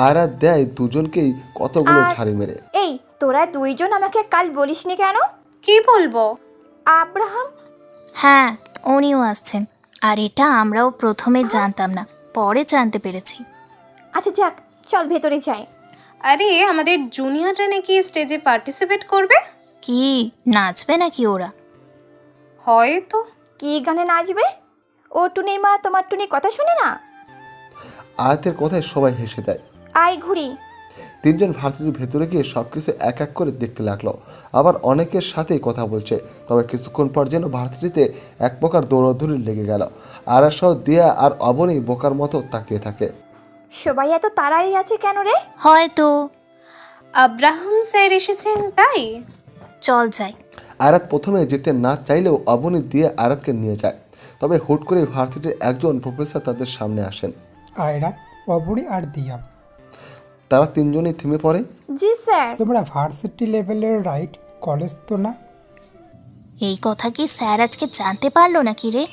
আরাত দেয় দুজনকেই কতগুলো ছাড়ি মেরে। এই তোরা দুইজন আমাকে কাল বলিসনি কেন? কি বলবো? আব্রাহাম? হ্যাঁ, উনিও আসছেন। আর এটা আমরাও প্রথমে জানতাম না, পরে জানতে পেরেছি। আচ্ছা যাক, চল ভেতরে যাই। আরে আমাদের জুনিয়ররা নাকি স্টেজে পার্টিসিপেট করবে। কি নাচবে নাকি ওরা? হয়তো। কি গানে নাচবে? ও টুনির মা তোমার টুনির কথা শুনে না? আয়াতের কথায় সবাই হেসে দেয়। আয় ঘুরি। তিনজন ভার্সিটির ভেতরে গিয়ে সব কিছু এক এক করে দেখতে লাগলো। আবার অনেকের সাথেই কথা বলছে। তবে কিছুক্ষণ পর যেন ভার্সিটিতে এক প্রকার দৌড়াদৌড়ি লেগে গেল। আরা সহ দিয়া আর অবনী বোকার মতো তাকিয়ে থাকে। সবাই এত তাড়াই আছে কেন রে? হয়তো আব্রাহাম স্যার এসেছেন তাই। চল যাই। আরাত প্রথমে যেতে না চাইলেও অবনী দিয়ে আরাতকে নিয়ে যায়। তবে হুট করে ভার্সিটির একজন প্রফেসর তাদের সামনে আসেন। আয়রাত, অবনী আর দিয়া, তারা তিনজনই থেমে পড়ে। জি স্যার। তোমরা ভার্সিটি লেভেলের রাইট কলেজ তো না? এই কথা কি স্যার আজকে জানতে পারলো নাকি রে?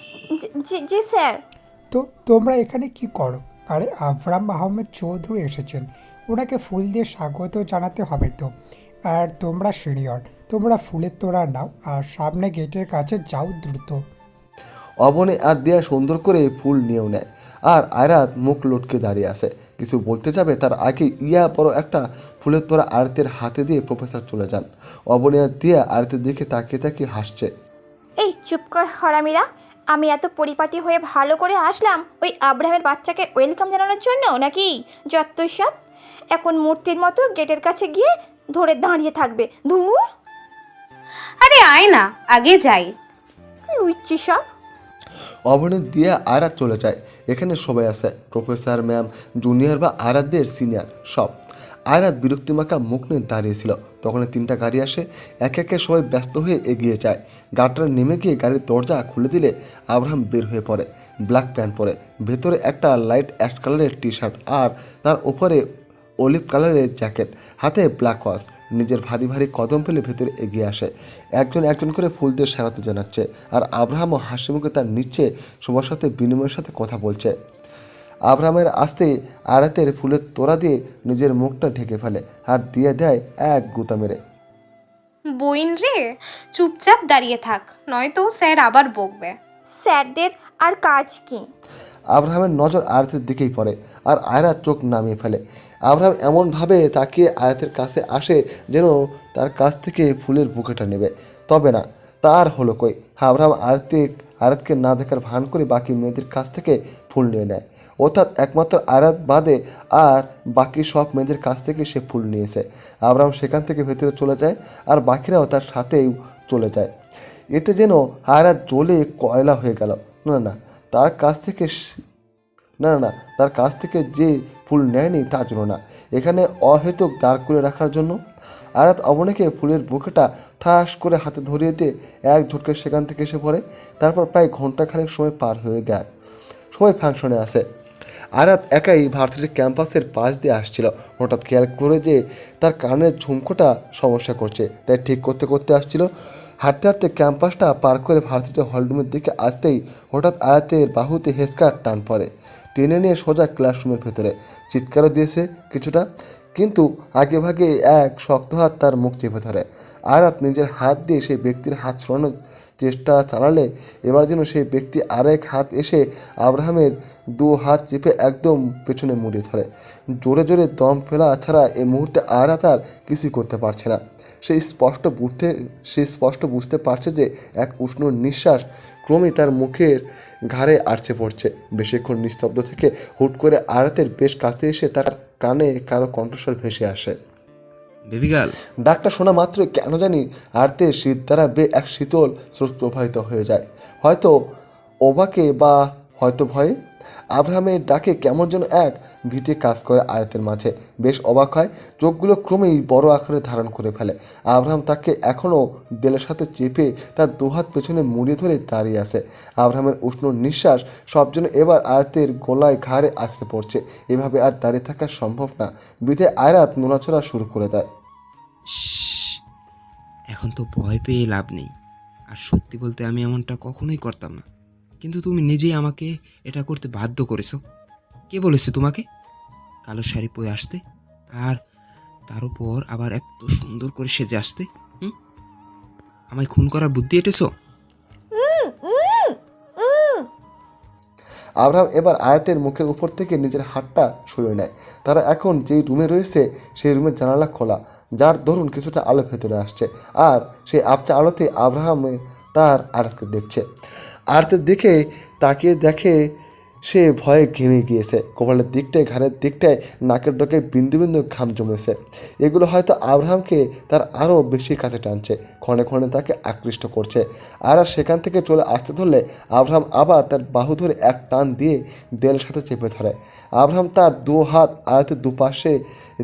জি স্যার। তো তোমরা এখানে কি করো? আরে আবরাম আহমেদ চৌধুরী এসেছেন, ওনাকে ফুল দিয়ে স্বাগত জানাতে হবে তো। আর তোমরা সিনিয়র, তোমরা ফুলের তোড়া নাও আর সামনে গেটের কাছে যাও দ্রুত। অবনী আর দিয়া সুন্দর করে ফুল নিয়েও নেয়। আর আয়রাত মুখ লটকে দাঁড়িয়ে আছে। কিছু বলতে যাবে তার আগে ইয়া বড় একটা ফুলের তোড়া আরতের হাতে দিয়ে প্রফেসর চলে যান। অবনী আর দিয়া আরতের দিকে তাকিয়ে তাকিয়ে হাসছে। এই চুপ কর হরামিরা, আমি এত পরিপাটি হয়ে ভালো করে আসলাম ওই আব্রাহামের বাচ্চাকে ওয়েলকাম জানানোর জন্য নাকি? যত সব এখন মূর্তির মতো গেটের কাছে গিয়ে ধরে দাঁড়িয়ে থাকবে। ধুর। আরে আয় না, আগে যাই। লুচ্ছি সব। অবনী দিয়া আয়রাত চলে যায়। এখানে সবাই আছে, প্রফেসর, ম্যাম, জুনিয়র বা আয়রাতদের সিনিয়র সব। আয়রাত বিরক্তিমাখা মুখ নিয়ে দাঁড়িয়েছিল। তখন তিনটা গাড়ি আসে। একে একে সবাই ব্যস্ত হয়ে এগিয়ে যায়। গাড়িটা নেমে গিয়ে গাড়ির দরজা খুলে দিলে আব্রাহাম বের হয়ে পড়ে। ব্ল্যাক প্যান্ট পরে, ভেতরে একটা লাইট অ্যাশ কালারের টি শার্ট আর তার উপরে অলিভ কালারের জ্যাকেট, হাতে ব্ল্যাক ওয়াচ। নিজের ভারী ভারী কদম ফেলে ভেতরে এগিয়ে আসে। একজন একজন করে ফুল দিয়ে স্বাগত জানাচ্ছে। আর আব্রাহামও হাসি মুখে তার নিচে সবার সাথে বিনিময়ের সাথে কথা বলছে। আব্রাহামের আসতে আয়াতের ফুলের তোড়া দিয়ে নিজের মুখটা ঢেকে ফেলে আর দিয়ে দেয় এক গুতা মেরে। বইন রে, চুপচাপ দাঁড়িয়ে থাক, নয়তো স্যার আবার বকবে। স্যারদের আর কাজ কি? আব্রাহামের নজর আয়াতের দিকেই পড়ে আর আয়রাত চোখ নামিয়ে ফেলে। আব্রাহাম এমনভাবে তাকিয়ে আয়াতের কাছে আসে যেন তার কাছ থেকে ফুলের বুকেটা নেবে, তবে না, তার হলো কই। আব্রাহাম আয়াতকে না দেখার ভান করে বাকি মেয়েদের কাছ থেকে ফুল নিয়ে নেয়, অর্থাৎ একমাত্র আয়াত বাদে আর বাকি সব মেয়েদের কাছ থেকে সে ফুল নিয়েছে। আব্রাহাম সেখান থেকে ভেতরে চলে যায় আর বাকিরাও তার সাথেই চলে যায়। এতে যেন আয়াত জ্বলে কয়লা হয়ে গেল। না, তার কাছ থেকে যে ফুল নেয়নি তার জন্য না, এখানে অহেতুক দাঁড় করে রাখার জন্য। আয়াত অবনীকে ফুলের বুকেটা ঠাস করে হাতে ধরিয়ে দিয়ে এক ঝটকে সেখান থেকে এসে পড়ে। তারপর প্রায় ঘন্টাখানেক সময় পার হয়ে যায়, সবাই ফাংশনে আসে। আয়াত একাই ভার্সিটির ক্যাম্পাসের পাশ দিয়ে আসছিল। হঠাৎ খেয়াল করে যে তার কানের ঝুমকোটা সমস্যা করছে, তাই ঠিক করতে করতে আসছিল। হাঁটতে হাঁটতে ক্যাম্পাসটা পার করে ভার্সিটির হলরুমের দিকে আসতেই হঠাৎ আয়াতের বাহুতে হেসকার টান পড়ে, টেনে নিয়ে সোজা ক্লাসরুমের ভেতরে। চিৎকারও দিয়েছে কিছুটা, কিন্তু আগে ভাগে এক শক্ত হাত তার মুখ চেপে ধরে। আয়াত নিজের হাত দিয়ে সেই ব্যক্তির হাত সরানোর চেষ্টা চালালে এবার যেন সেই ব্যক্তি আরেক হাত এসে আব্রাহামের দু হাত চেপে একদম পেছনে মুড়িয়ে ধরে। জোরে জোরে দম ফেলা ছাড়া এই মুহূর্তে আয়াত আর কিছুই করতে পারছে না। সে স্পষ্ট বুঝতে পারছে যে এক উষ্ণ নিঃশ্বাস ক্রমেই তার মুখের ঘাড়ে আড়চে পড়ছে। বেশিক্ষণ নিস্তব্ধ থেকে হুট করে আয়াতের বেশ কাছে এসে তার কানে কারো কণ্ঠস্বর ভেসে আসে, বেবি গার্ল। ডাকটা শোনা মাত্র কেন জানি আয়াতের শীত দ্বারা এক শীতল স্রোত প্রবাহিত হয়ে যায়, হয়তো অবাকে বা হয়তো ভয়ে। আব্রাহামের ডাকে কেমন যেন এক ভীতি কাজ করে আয়াতের মাঝে। বেশ অবাক হয়, চোখগুলো ক্রমেই বড় আকারে ধারণ করে ফেলে। আব্রাহাম তাকে এখনও দেলের সাথে চেপে তার দুহাত পেছনে মুড়িয়ে ধরে দাঁড়িয়ে আছে। আব্রাহামের উষ্ণ নিঃশ্বাস সব যেন এবার আয়াতের গলায় ঘাড়ে আসতে পড়ছে। এভাবে আর দাঁড়িয়ে থাকা সম্ভব না, বিধে আয়াত নোড়াচড়া শুরু করে দেয়। এখন তো ভয় পেয়ে লাভ নেই, আর সত্যি বলতে আমি এমনটা কখনোই করতাম না, কিন্তু তুমি নিজেই আমাকে এটা করতে বাধ্য করেছো। কে বলেছে তোমাকে কালো শাড়ি পরে আসতে, আর তার উপর আবার এত সুন্দর করে সেজে আসতে? আমায় খুন করার বুদ্ধি এঁটেছো? আব্রাহাম এবার আয়াতের মুখের উপর থেকে নিজের হাতটা সরিয়ে নেয়। তারা এখন যেই রুমে রয়েছে সেই রুমের জানালা খোলা, যার দরুন কিছুটা আলো ভেতরে আসছে, আর সেই আপচা আলোতে আব্রাহাম তার আয়াতকে দেখছে। আয়াতের দিকে তাকিয়ে দেখে সে ভয়ে ঘেমে গিয়েছে। কপালের দিকটায়, ঘাড়ের দিকটায়, নাকের ডোকে বিন্দু বিন্দু ঘাম জমেছে। এগুলো হয়তো আব্রাহামকে তার আরও বেশি কাছে টানছে, ক্ষণে ক্ষণে তাকে আকৃষ্ট করছে। আর সেখান থেকে চলে আসতে ধরলে আব্রাহাম আবার তার বাহু ধরে এক টান দিয়ে দেলের সাথে চেপে ধরে। আব্রাহাম তার দু হাত আয়াতের দুপাশে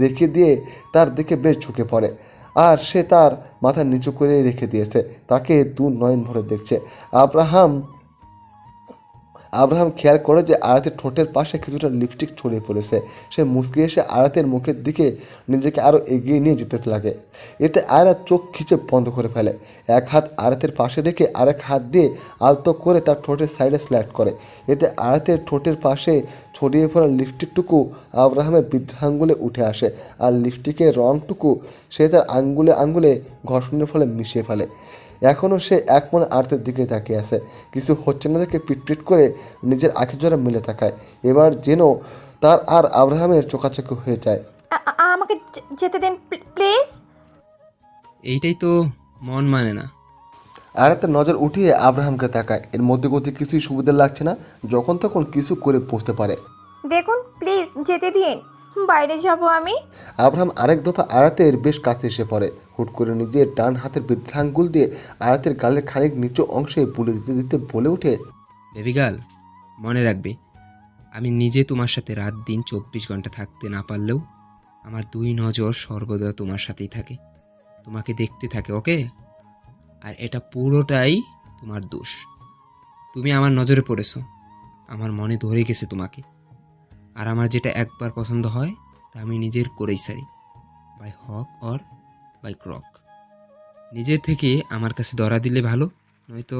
রেখে দিয়ে তার দিকে বেশ ঝুঁকে পড়ে, আর সে তার মাথা নিচু করে রেখে দিয়েছে, তাকে দু নয়ন ভরে দেখছে। আব্রাহাম খেয়াল করে যে আয়াতের ঠোঁটের পাশে কিছুটা লিপস্টিক ছড়িয়ে পড়েছে। সে মুচকি এসে আয়াতের মুখের দিকে নিজেকে আরও এগিয়ে নিয়ে যেতে লাগে। এতে আয়াত চোখ খিচে বন্ধ করে ফেলে। এক হাত আয়াতের পাশে রেখে আরেক হাত দিয়ে আলতো করে তার ঠোঁটের সাইডে স্ল্যাট করে। এতে আয়াতের ঠোঁটের পাশে ছড়িয়ে পড়া লিপস্টিকটুকু আব্রাহামের বৃদ্ধাঙ্গুলে উঠে আসে, আর লিপস্টিকের রঙটুকু সে তার আঙ্গুলে ঘর্ষণের ফলে মিশিয়ে ফেলে। এখনও সে এক মনে আয়াতের দিকে তাকিয়ে আছে, কিছু হচ্ছে না দেখে পিটপিট করে নিজের আঁখি জোড়া মিলে তাকায়। এবার যেন তার আর আব্রাহামের চোখাচোখি হয়ে যায়। আমাকে যেতে দিন প্লিজ। এইটাই তো মন মানে না। আয়াতের নজর উঠিয়ে আব্রাহামকে তাকায়। এর মধ্যে গতি কিছুই সুবিধা লাগছে না, যখন তখন কিছু করে বসতে পারে। দেখুন প্লিজ যেতে দিন, বাইরে যাব আমি। আব্রাহাম আরেক দফা আয়াতের বেশ কাছে এসে পড়ে। হুট করে নিজের ডান হাতের বৃদ্ধাঙ্গুল দিয়ে আয়াতের গালের খানিক নিচু অংশে বুলে দিতে দিতে বলে ওঠে, বেবি গার্ল, মনে রাখবে, আমি নিজে তোমার সাথে রাত দিন 24 ঘন্টা থাকতে না পারলেও আমার দুই নজর সর্বদা তোমার সাথেই থাকে, তোমাকে দেখতে থাকে, ওকে? আর এটা পুরোটাই তোমার দোষ। তুমি আমার নজরে পড়েছো, আমার মনে ধরে গেছে তোমাকে। আর আমার যেটা একবার পছন্দ হয় তা আমি নিজের করেই সারি, by hook or by crook. নিজের থেকে আমার কাছে ধরা দিলে ভালো, নয়তো।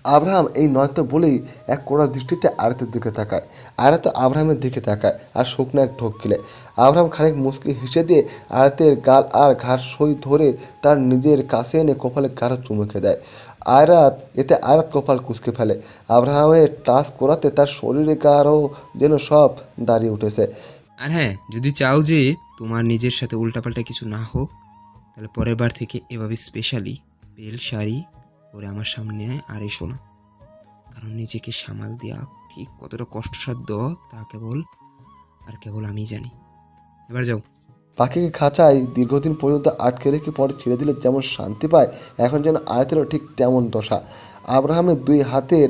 আব্রাহাম এই নয়তো বলেই এক কড়া দৃষ্টিতে আয়াতের দিকে তাকায়। আয়াত আব্রাহামের দিকে তাকায় আর শুকনো এক ঢোক গিলে। আব্রাহাম খানিক মুচকি হেসে দিয়ে আয়াতের গাল আর ঘাড় সই ধরে তার নিজের কাছে এনে কপালে গাঢ় চুমুকে দেয়। আয়াত কপাল কুঁচকে ফেলে। আব্রাহামের টাচ করাতে তার শরীরে গাঢ় যেন সব দাঁড়িয়ে উঠেছে। আর হ্যাঁ, যদি চাও যে তোমার নিজের সাথে উল্টাপাল্টা কিছু না হোক, তাহলে পরের বার থেকে এভাবে স্পেশালি বেল শাড়ি পরে আমার সামনে আর এসো না। কারণ নিজেকে সামাল দেওয়া ঠিক কতটা কষ্টসাধ্য তা কেবল আমি জানি। এবার যাও। পাখিকে খাঁচায় দীর্ঘদিন পর্যন্ত আটকে রেখে পরে ছেড়ে দিলে যেমন শান্তি পায়, এখন যেন আয়াতেরও ঠিক তেমন দশা। আব্রাহামের 2 হাতের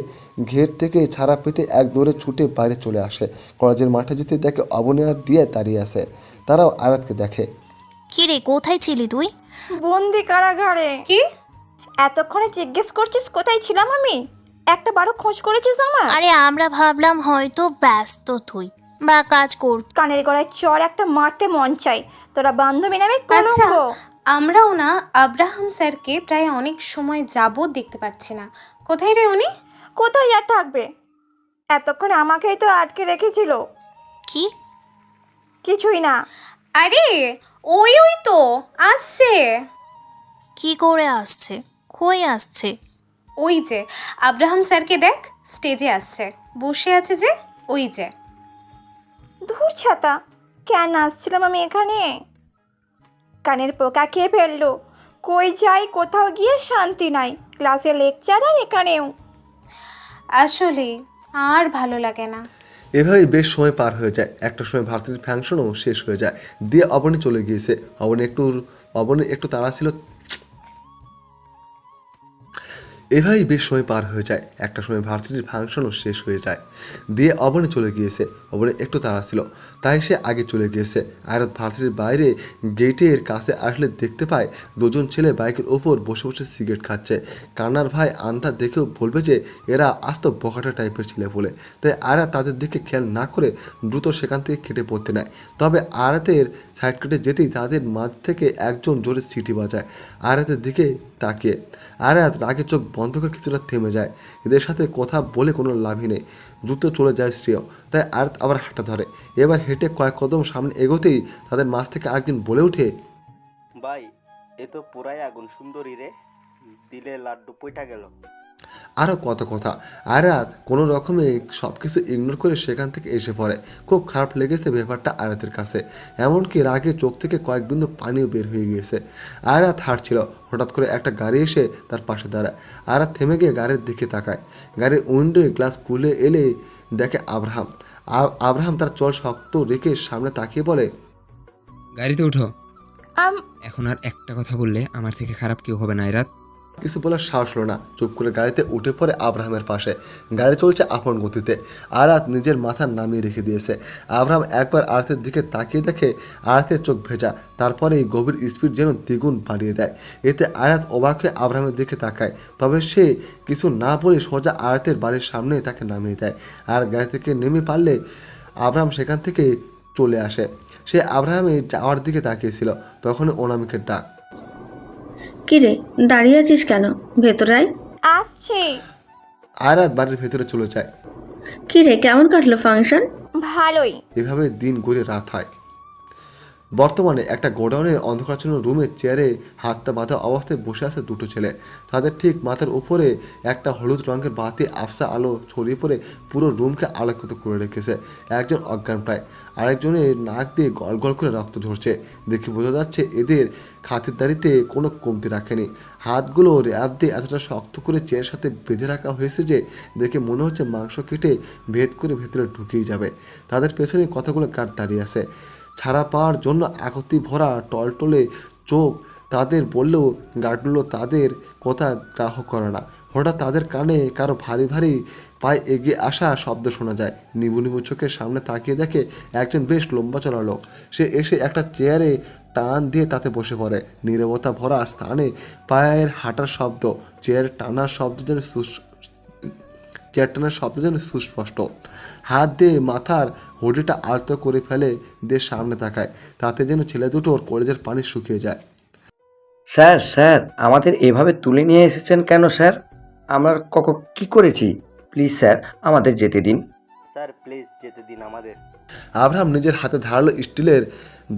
ঘের থেকে ছাড়া পেতে এক দৌড়ে ছুটে বাইরে চলে আসে। কলেজের মাঠে যেতে দেখে অবনী আর দিয়ে দাঁড়িয়ে আছে। তারাও আয়াতকে দেখে। কি রে, কোথায় ছিলি তুই? বন্দি কারাগারে। কি? এতক্ষণে জিজ্ঞেস করছিস কোথায় ছিলাম আমি? একটা বারো খোঁজ করেছিস আমার? আরে আমরা ভাবলাম হয়তো ব্যস্ত তুই বা কাজ কর। কানের গলায় চর একটা মারতে মন চাই। তোরা বান্ধবী নামে আচ্ছা, কলঙ্ক। আমরাও না আব্রাহাম স্যারকে প্রায় অনেক সময় যাবত দেখতে পাচ্ছি না। কোথায় রে উনি? কোথায় আর থাকবে? এতক্ষণ আমাকেই তো আটকে রেখেছিল। কি? কিছুই না। আরে ওই তো আসছে। কি করে আসছে? কই আসছে? ওই যে আব্রাহাম স্যারকে দেখ, স্টেজে আসছে, বসে আছে যে, ওই যে। ধুর ছাতা, কেন আসছিলাম আমি এখানে? কানের পোকা খেয়ে ফেললো। কই যাই, কোথাও গিয়ে শান্তি নাই। ক্লাসে লেকচার আর এখানেও। আসলে আর ভালো লাগে না। এভাবেই বেশ সময় পার হয়ে যায়। একটা সময় ভার্সিটির ফাংশনও শেষ হয়ে যায়। দিয়ে অবনী চলে গিয়েছে। অবনীর একটু তাড়া ছিল। এভাবেই বেশ সময় পার হয়ে যায়। একটা সময় ভার্সিটির ফাংশনও শেষ হয়ে যায়। দিয়ে অবনী চলে গিয়েছে। অবনী একটু তাড়া ছিল, তাই সে আগে চলে গিয়েছে। আয়াত ভার্সিটির বাইরে গেটের কাছে আসলে দেখতে পায় 2জন ছেলে বাইকের ওপর বসে বসে সিগারেট খাচ্ছে। কান্নার ভাই আন্তা দেখেও বলবে যে এরা আস্ত বকাটা টাইপের ছেলে বলে, তাই আয়াত তাদের দিকে খেয়াল না করে দ্রুত সেখান থেকে কেটে পড়তে নেয়। তবে আয়াতের সাইড কেটে যেতেই তাদের মাঝ থেকে একজন জোরে সিটি বাজায় আয়াতের দিকে তাকিয়ে। আয়াত রাগে চোখ বন্ধ করে কিছুটা থেমে যায়। এদের সাথে কথা বলে কোনো লাভই নেই, দ্রুত চলে যায় শ্রেয়। তাই আয়াত আবার হাঁটা ধরে। এবার হেঁটে কয়েক কদম সামনে এগোতেই তাদের মাঝ থেকে আরেকজন বলে ওঠে, ভাই এ তো পুরাই আগুন সুন্দরী রে, দিলে লাড্ডু পয়টা গেল। আরও কত কথা। আয়াত কোনো রকমে সব কিছু ইগনোর করে সেখান থেকে এসে পড়ে। খুব খারাপ লেগেছে ব্যাপারটা আয়াতের কাছে। এমনকি রাগে চোখ থেকে কয়েক বিন্দু পানিও বের হয়ে গিয়েছে। আয়াত হাঁটছিল, হঠাৎ করে একটা গাড়ি এসে তার পাশে দাঁড়ায়। আয়াত থেমে গিয়ে গাড়ির দিকে তাকায়। গাড়ির উইন্ডোর গ্লাস খুলে এলে দেখে আব্রাহাম তার চল শক্ত রেখে সামনে তাকিয়ে বলে, গাড়িতে উঠো। এখন আর একটা কথা বললে আমার থেকে খারাপ কেউ হবে না। আয়াত কিছু বলার সাহস হলো না, চুপ করে গাড়িতে উঠে পড়ে আব্রাহামের পাশে। গাড়ি চলছে আপন গতিতে। আয়াত নিজের মাথা নামিয়ে রেখে দিয়েছে। আব্রাহাম একবার আয়াতের দিকে তাকিয়ে দেখে আয়াতের চোখ ভেজা, তারপরে এই গভীর স্পিড যেন দ্বিগুণ বাড়িয়ে দেয়। এতে আয়াত অবাক হয়ে আব্রাহামের দিকে তাকায়। তবে সে কিছু না বলে সোজা আয়াতের বাড়ির সামনে তাকে নামিয়ে দেয়। আর গাড়ি থেকে নেমে পারলে আব্রাহাম সেখান থেকে চলে আসে। সে আব্রাহামে যাওয়ার দিকে তাকিয়েছিল, তখন অনামিকের ডাক। কিরে, দাঁড়িয়ে আছিস কেন? ভেতরে আয়। আসছে। আয়াত বাড়ির ভেতরে চলে যায়। কিরে, কেমন কাটলো ফাংশন? ভালোই। এভাবে দিন গড়িয়ে রাত হয়। বর্তমানে একটা গোডাউনের অন্ধকারাচ্ছন্ন রুমে চেয়ারে হাতটা বাঁধা অবস্থায় বসে আছে 2টো ছেলে। তাদের ঠিক মাথার উপরে একটা হলুদ রঙের বাতি আফসা আলো ছড়িয়ে পড়ে পুরো রুমকে আলোকিত করে রেখেছে। একজন অজ্ঞান প্রায়, আরেকজনের নাক দিয়ে গল গল করে রক্ত ঝরছে। দেখে বোঝা যাচ্ছে এদের খাতিরদারিতে কোনো কমতি রাখেনি। হাতগুলো র্যাপ দিয়ে এতটা শক্ত করে চেয়ারের সাথে বেঁধে রাখা হয়েছে যে দেখে মনে হচ্ছে মাংস কেটে ভেদ করে ভেতরে ঢুকেই যাবে। তাদের পেছনে কতগুলো কাঠ দাঁড়িয়ে আছে, ছাড়া পাওয়ার জন্য একত্রি ভরা টলটলে চোখ। তাদের বললেও গার্ডগুলো তাদের কথা গ্রাহ্য করে না। হঠাৎ তাদের কানে কারো ভারী ভারী পায়ে এগিয়ে আসা শব্দ শোনা যায়। নিবু নিবু চোখের সামনে তাকিয়ে দেখে একজন বেশ লম্বা চড়া লোক। সে এসে একটা চেয়ারে টান দিয়ে তাতে বসে পড়ে। নীরবতা ভরা স্থানে পায়ের হাঁটার শব্দ, চেয়ার টানার শব্দ যেন সুস্পষ্ট। হাত দিয়ে মাথার হুডিটা আলতো করে ফেলে দিয়ে সামনে তাকায়। তাতে যেন ছেলে দুটোর কলেজের পানি শুকিয়ে যায়। স্যার আমাদের এভাবে তুলে নিয়ে এসেছেন কেন স্যার? আমরা কি করেছি? প্লিজ স্যার, আমাদের যেতে দিন। স্যার প্লিজ যেতে দিন আমাদের। আব্রাহাম নিজের হাতে ধারালো স্টিলের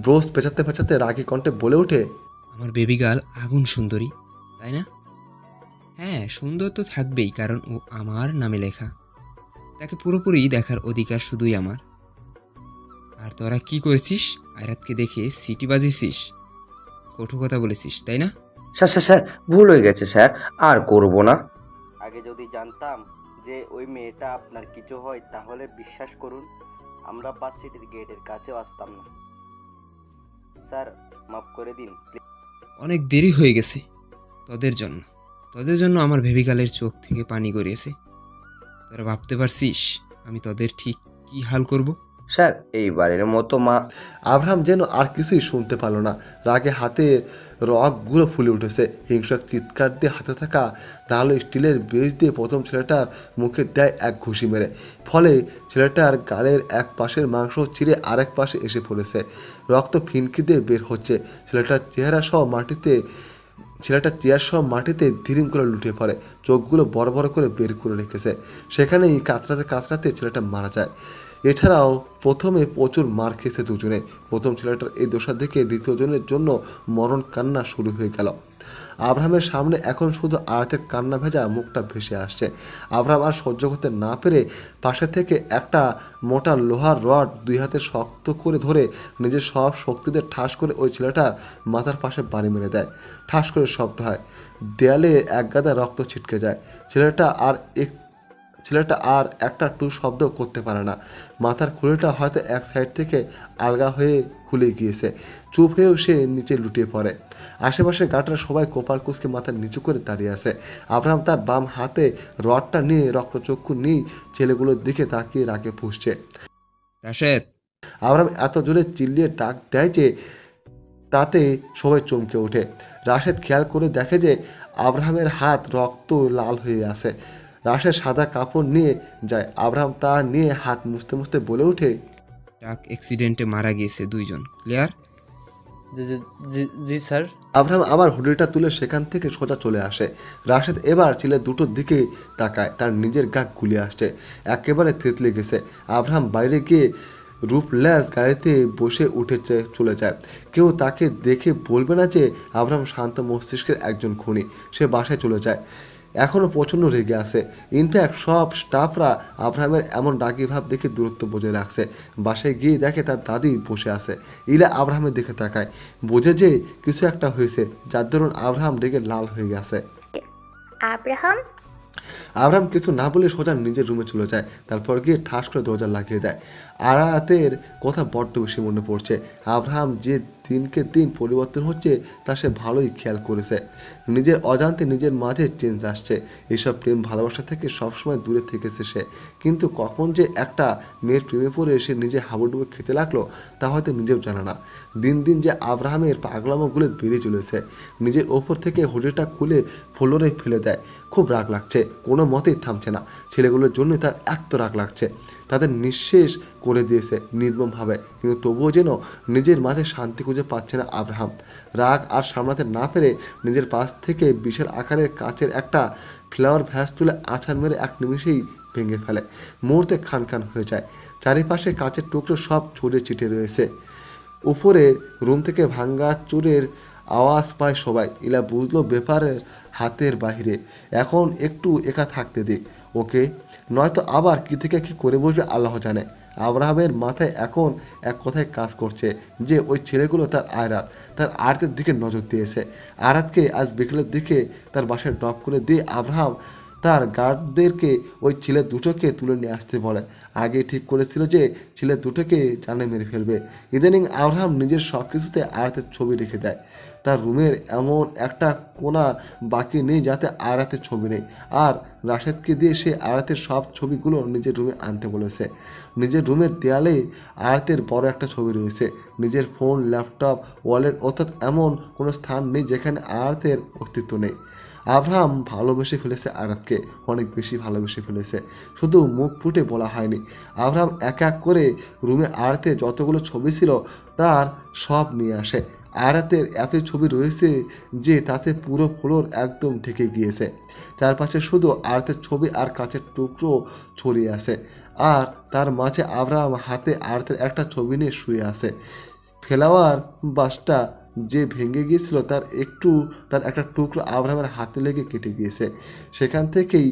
ব্রোস পেঁচাতে পেঁচাতে রাগী কণ্ঠে বলে ওঠে, আমার বেবি গার্ল আগুন সুন্দরী, তাই না? হ্যাঁ, সুন্দর তো থাকবেই, কারণ ও আমার নামে লেখা। তাকে পুরোপুরি দেখার অধিকার শুধুই আমার। আর তোরা কি করেছিস? আয়রাতকে দেখে সিটি বাজিয়েছিস, কঠোর কথা বলেছিস, তাই না? স্যার স্যার স্যার, ভুল হয়ে গেছে স্যার, আর করব না। আগে যদি জানতাম যে ওই মেয়েটা আপনার কিছু হয় তাহলে বিশ্বাস করুন আমরা ভার্সিটির গেটের কাছেও আসতাম না। স্যার মাফ করে দিন। অনেক দেরি হয়ে গেছে তোদের জন্য আমার বেবিগালের চোখ থেকে পানি গড়িয়েছে। তোরা ভাবতে পারছিস আমি তোদের ঠিক কি হাল করব? স্যার এইবারের মতো মা। আব্রাহাম যেন আর কিছুই শুনতে পারল না। রাগে হাতে রগগুলো ফুলে উঠেছে। হিংস্র চিৎকার দিয়ে হাতে থাকা ধারালো স্টিলের বেজ দিয়ে প্রথম ছেলেটার মুখে দেয় এক ঘুষি মেরে। ফলে ছেলেটার গালের এক পাশের মাংস চিরে আরেক পাশে এসে পড়েছে। রক্ত ফিনকি দিয়ে বের হচ্ছে। ছেলেটার চেয়ার সহ মাটিতে ধীরিম করে লুটিয়ে পড়ে। চোখগুলো বড় বড় করে বের করে রেখেছে। সেখানেই কাতরাতে ছেলেটা মারা যায়। এছাড়াও প্রথমে প্রচুর মার খেয়েছে দুজনে। প্রথম ছেলেটার এই দোষা দেখে দ্বিতীয় জনের জন্য মরণ কান্না শুরু হয়ে গেল। আব্রাহামের সামনে এখন শুধু আয়াতের কান্না ভেজা মুখটা ভেসে আসছে। আব্রাহাম আর সহ্য করতে না পেরে পাশে থেকে একটা মোটা লোহার রড দুই হাতে শক্ত করে ধরে নিজের সব শক্তিতে ঠাস করে ওই ছেলেটার মাথার পাশে বাড়ি মেরে দেয়। ঠাস করে শব্দ হয়, দেয়ালে এক গাদা রক্ত ছিটকে যায়। ছেলেটা আর একটা টু শব্দ করতে পারে না। মাথার খুলিটা হয়তো এক সাইড থেকে আলগা হয়ে খুলে গিয়েছে। চুপ হয়েও সে নিচে লুটিয়ে পড়ে। আশেপাশে গাটার সবাই কপাল কুঁচকে মাথা নিচু করে দাঁড়িয়ে আছে। আব্রাহাম তার বাম হাতে রডটা নিয়ে রক্তচক্ষু নিয়ে ছেলেগুলোর দিকে তাকিয়ে রাগে ফুঁসছে। রাশেদ! আব্রাহাম এত জোরে চিল্লিয়ে ডাক দেয় যে তাতে সবাই চমকে ওঠে। রাশেদ খেয়াল করে দেখে যে আব্রাহামের হাত রক্ত লাল হয়ে আছে। রাশেদ সাদা কাপড় নিয়ে যায়। আব্রাহাম তা নিয়ে হাত মুছতে মুছতে বলে ওঠে, ট্রাক অ্যাক্সিডেন্টে মারা গিয়েছে দুইজন। ক্লিয়ার? জি স্যার। আব্রাহাম আবার হুডিটা তুলে সেখান থেকে সোজা চলে আসে। রাশেদ এবার ছেলে দুটোর দিকে তাকায়। তার নিজের গা গুলিয়ে আসছে, একেবারে থেতলে গেছে। আব্রাহাম বাইরে গিয়ে রুফলেস গাড়িতে বসে চলে যায়। কেউ তাকে দেখে বলবে না যে আব্রাহাম শান্ত মস্তিষ্কের একজন খুনি। সে বাসায় চলে যায়। এখনও প্রচণ্ড রেগে আছে। ইনফ্যাক্ট সব স্টাফরা আব্রাহামের এমন রাগী ভাব দেখে দূরত্ব বজায় রাখছে। বাসায় গিয়ে দেখে তার দাদি বসে আছে। ইলা আব্রাহামের দিকে তাকায়, বোঝে যে কিছু একটা হয়েছে, যার দরুন আব্রাহাম রেগে লাল হয়ে গেছে। আব্রাহাম কিছু না বলে সোজা নিজের রুমে চলে যায়। তারপর গিয়ে ঠাস করে দরজা লাগিয়ে দেয়। আরাতের কথা বড্ড বেশি মনে পড়ছে। আব্রাহাম যে দিনকে দিন পরিবর্তন হচ্ছে তা সে ভালোই খেয়াল করেছে। নিজের অজান্তে নিজের মাঝে চেঞ্জ আসছে। এসব প্রেম ভালোবাসা থেকে সবসময় দূরে থেকেছে সে। কিন্তু কখন যে একটা মেয়ের প্রেমে পড়ে সে নিজে হাবুডুবু খেতে লাগলো তা হয়তো নিজেও জানে না। দিন দিন যে আব্রাহামের পাগলামোগুলো বেড়ে চলেছে। নিজের ওপর থেকে হুডিটা খুলে ফ্লোরে ফেলে দেয়। খুব রাগ লাগছে, কোনো মতেই থামছে না। ছেলেগুলোর জন্যই তার এত রাগ লাগছে। তাদের নিঃশেষ করে দিয়েছে নির্মমভাবে, কিন্তু তবুও যেন নিজের মাঝে শান্তি খুঁজে পাচ্ছে না আব্রাহাম। রাগ আর সামলাতে না পেরে নিজের পাশ থেকে বিশাল আকারের কাচের একটা ফ্লাওয়ার ভ্যাস তুলে আছাড় মেরে এক নিমিষেই ভেঙে ফেলে। মুহূর্তে খান খান হয়ে যায়। চারিপাশে কাচের টুকরো সব ছড়িয়ে ছিটে রয়েছে। উপরে রুম থেকে ভাঙ্গা চুরের আওয়াজ পায় সবাই। ইলা বুঝলো ব্যাপারের হাতের বাহিরে। এখন একটু একা থাকতে দিক ওকে, নয়তো আবার কি থেকে কি করে বসবে আল্লাহ জানে। আব্রাহামের মাথায় এখন এক কথায় কাজ করছে যে ওই ছেলেগুলো তার আয়াতের দিকে নজর দিয়েছে। আয়াতকে আজ বিকেলের দিকে তার বাসায় ড্রপ করে দিয়ে আব্রাহাম তার গার্ডদেরকে ওই ছেলে দুটোকে তুলে নিয়ে আসতে বলে। আগে ঠিক করেছিল যে ছেলে দুটোকে জানে মেরে ফেলবে। ইদানিং আব্রাহাম নিজের সব কিছুতে আয়াতের ছবি রেখে দেয়। তার রুমের এমন একটা কোণা বাকি নেই যাতে আয়াতের ছবি নেই। আর রাশেদকে দিয়ে সে আয়াতের সব ছবিগুলো নিজের রুমে আনতে বলেছে। নিজের রুমের দেয়ালে আয়াতের বড় একটা ছবি রয়েছে। নিজের ফোন, ল্যাপটপ, ওয়ালেট অর্থাৎ এমন কোনো স্থান নেই যেখানে আয়াতের অস্তিত্ব নেই। আব্রাহাম ভালোবেসে ফেলেছে আয়াতকে, অনেক বেশি ভালোবেসে ফেলেছে, শুধু মুখ ফুটে বলা হয়নি। আব্রাহাম এক এক করে রুমে আয়াতে যতগুলো ছবি ছিল তার সব নিয়ে আসে। আয়ারাতের এত ছবি রয়েছে যে তাতে পুরো ফ্লোর একদম ঢেকে গিয়েছে। চারপাশে শুধু আয়ারাতের ছবি আর কাচের টুকরো ছড়িয়ে আছে, আর তার মাঝে আব্রাহাম হাতে আয়ারাতের একটা ছবি নিয়ে শুয়ে আছে। ফ্লাওয়ার বাসটা যে ভেঙে গিয়েছিল তার একটা টুকরো আব্রাহামের হাতে লেগে কেটে গিয়েছে। সেখান থেকেই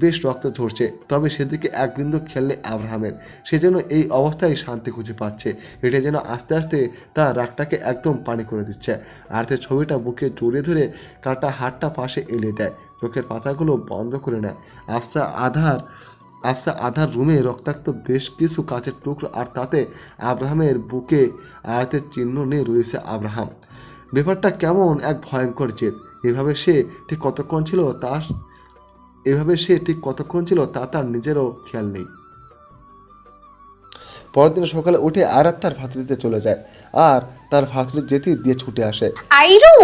বেশ রক্ত ঝরছে, তবে সেদিকে এক বিন্দু খেয়াল নেই আব্রাহামের। সে যেন এই অবস্থায় শান্তি খুঁজে পাচ্ছে। এটা যেন আস্তে আস্তে তার রাগটাকে একদম পানি করে দিচ্ছে। আয়ারাতের ছবিটা বুকে জড়িয়ে ধরে কাটা হাতটা পাশে এলে দেয়, চোখের পাতাগুলো বন্ধ করে নেয়। আস্তে আধার রুমে রক্তাক্ত বেশ কিছু কাচের টুকরো, আর তাতে আব্রাহামের বুকে আয়াতের চিহ্ন নিয়ে রয়েছে আব্রাহাম। ব্যাপারটা কেমন এক ভয়ঙ্কর জেদ। এভাবে সে ঠিক কতক্ষণ ছিল তা তার নিজেরও খেয়াল নেই। পরের দিন সকালে উঠে আয়ারাত তার ভার্সিটিতে চলে যায়, আর তার ভার্সিটি যেতে দিয়ে ছুটে আসে। আইরু,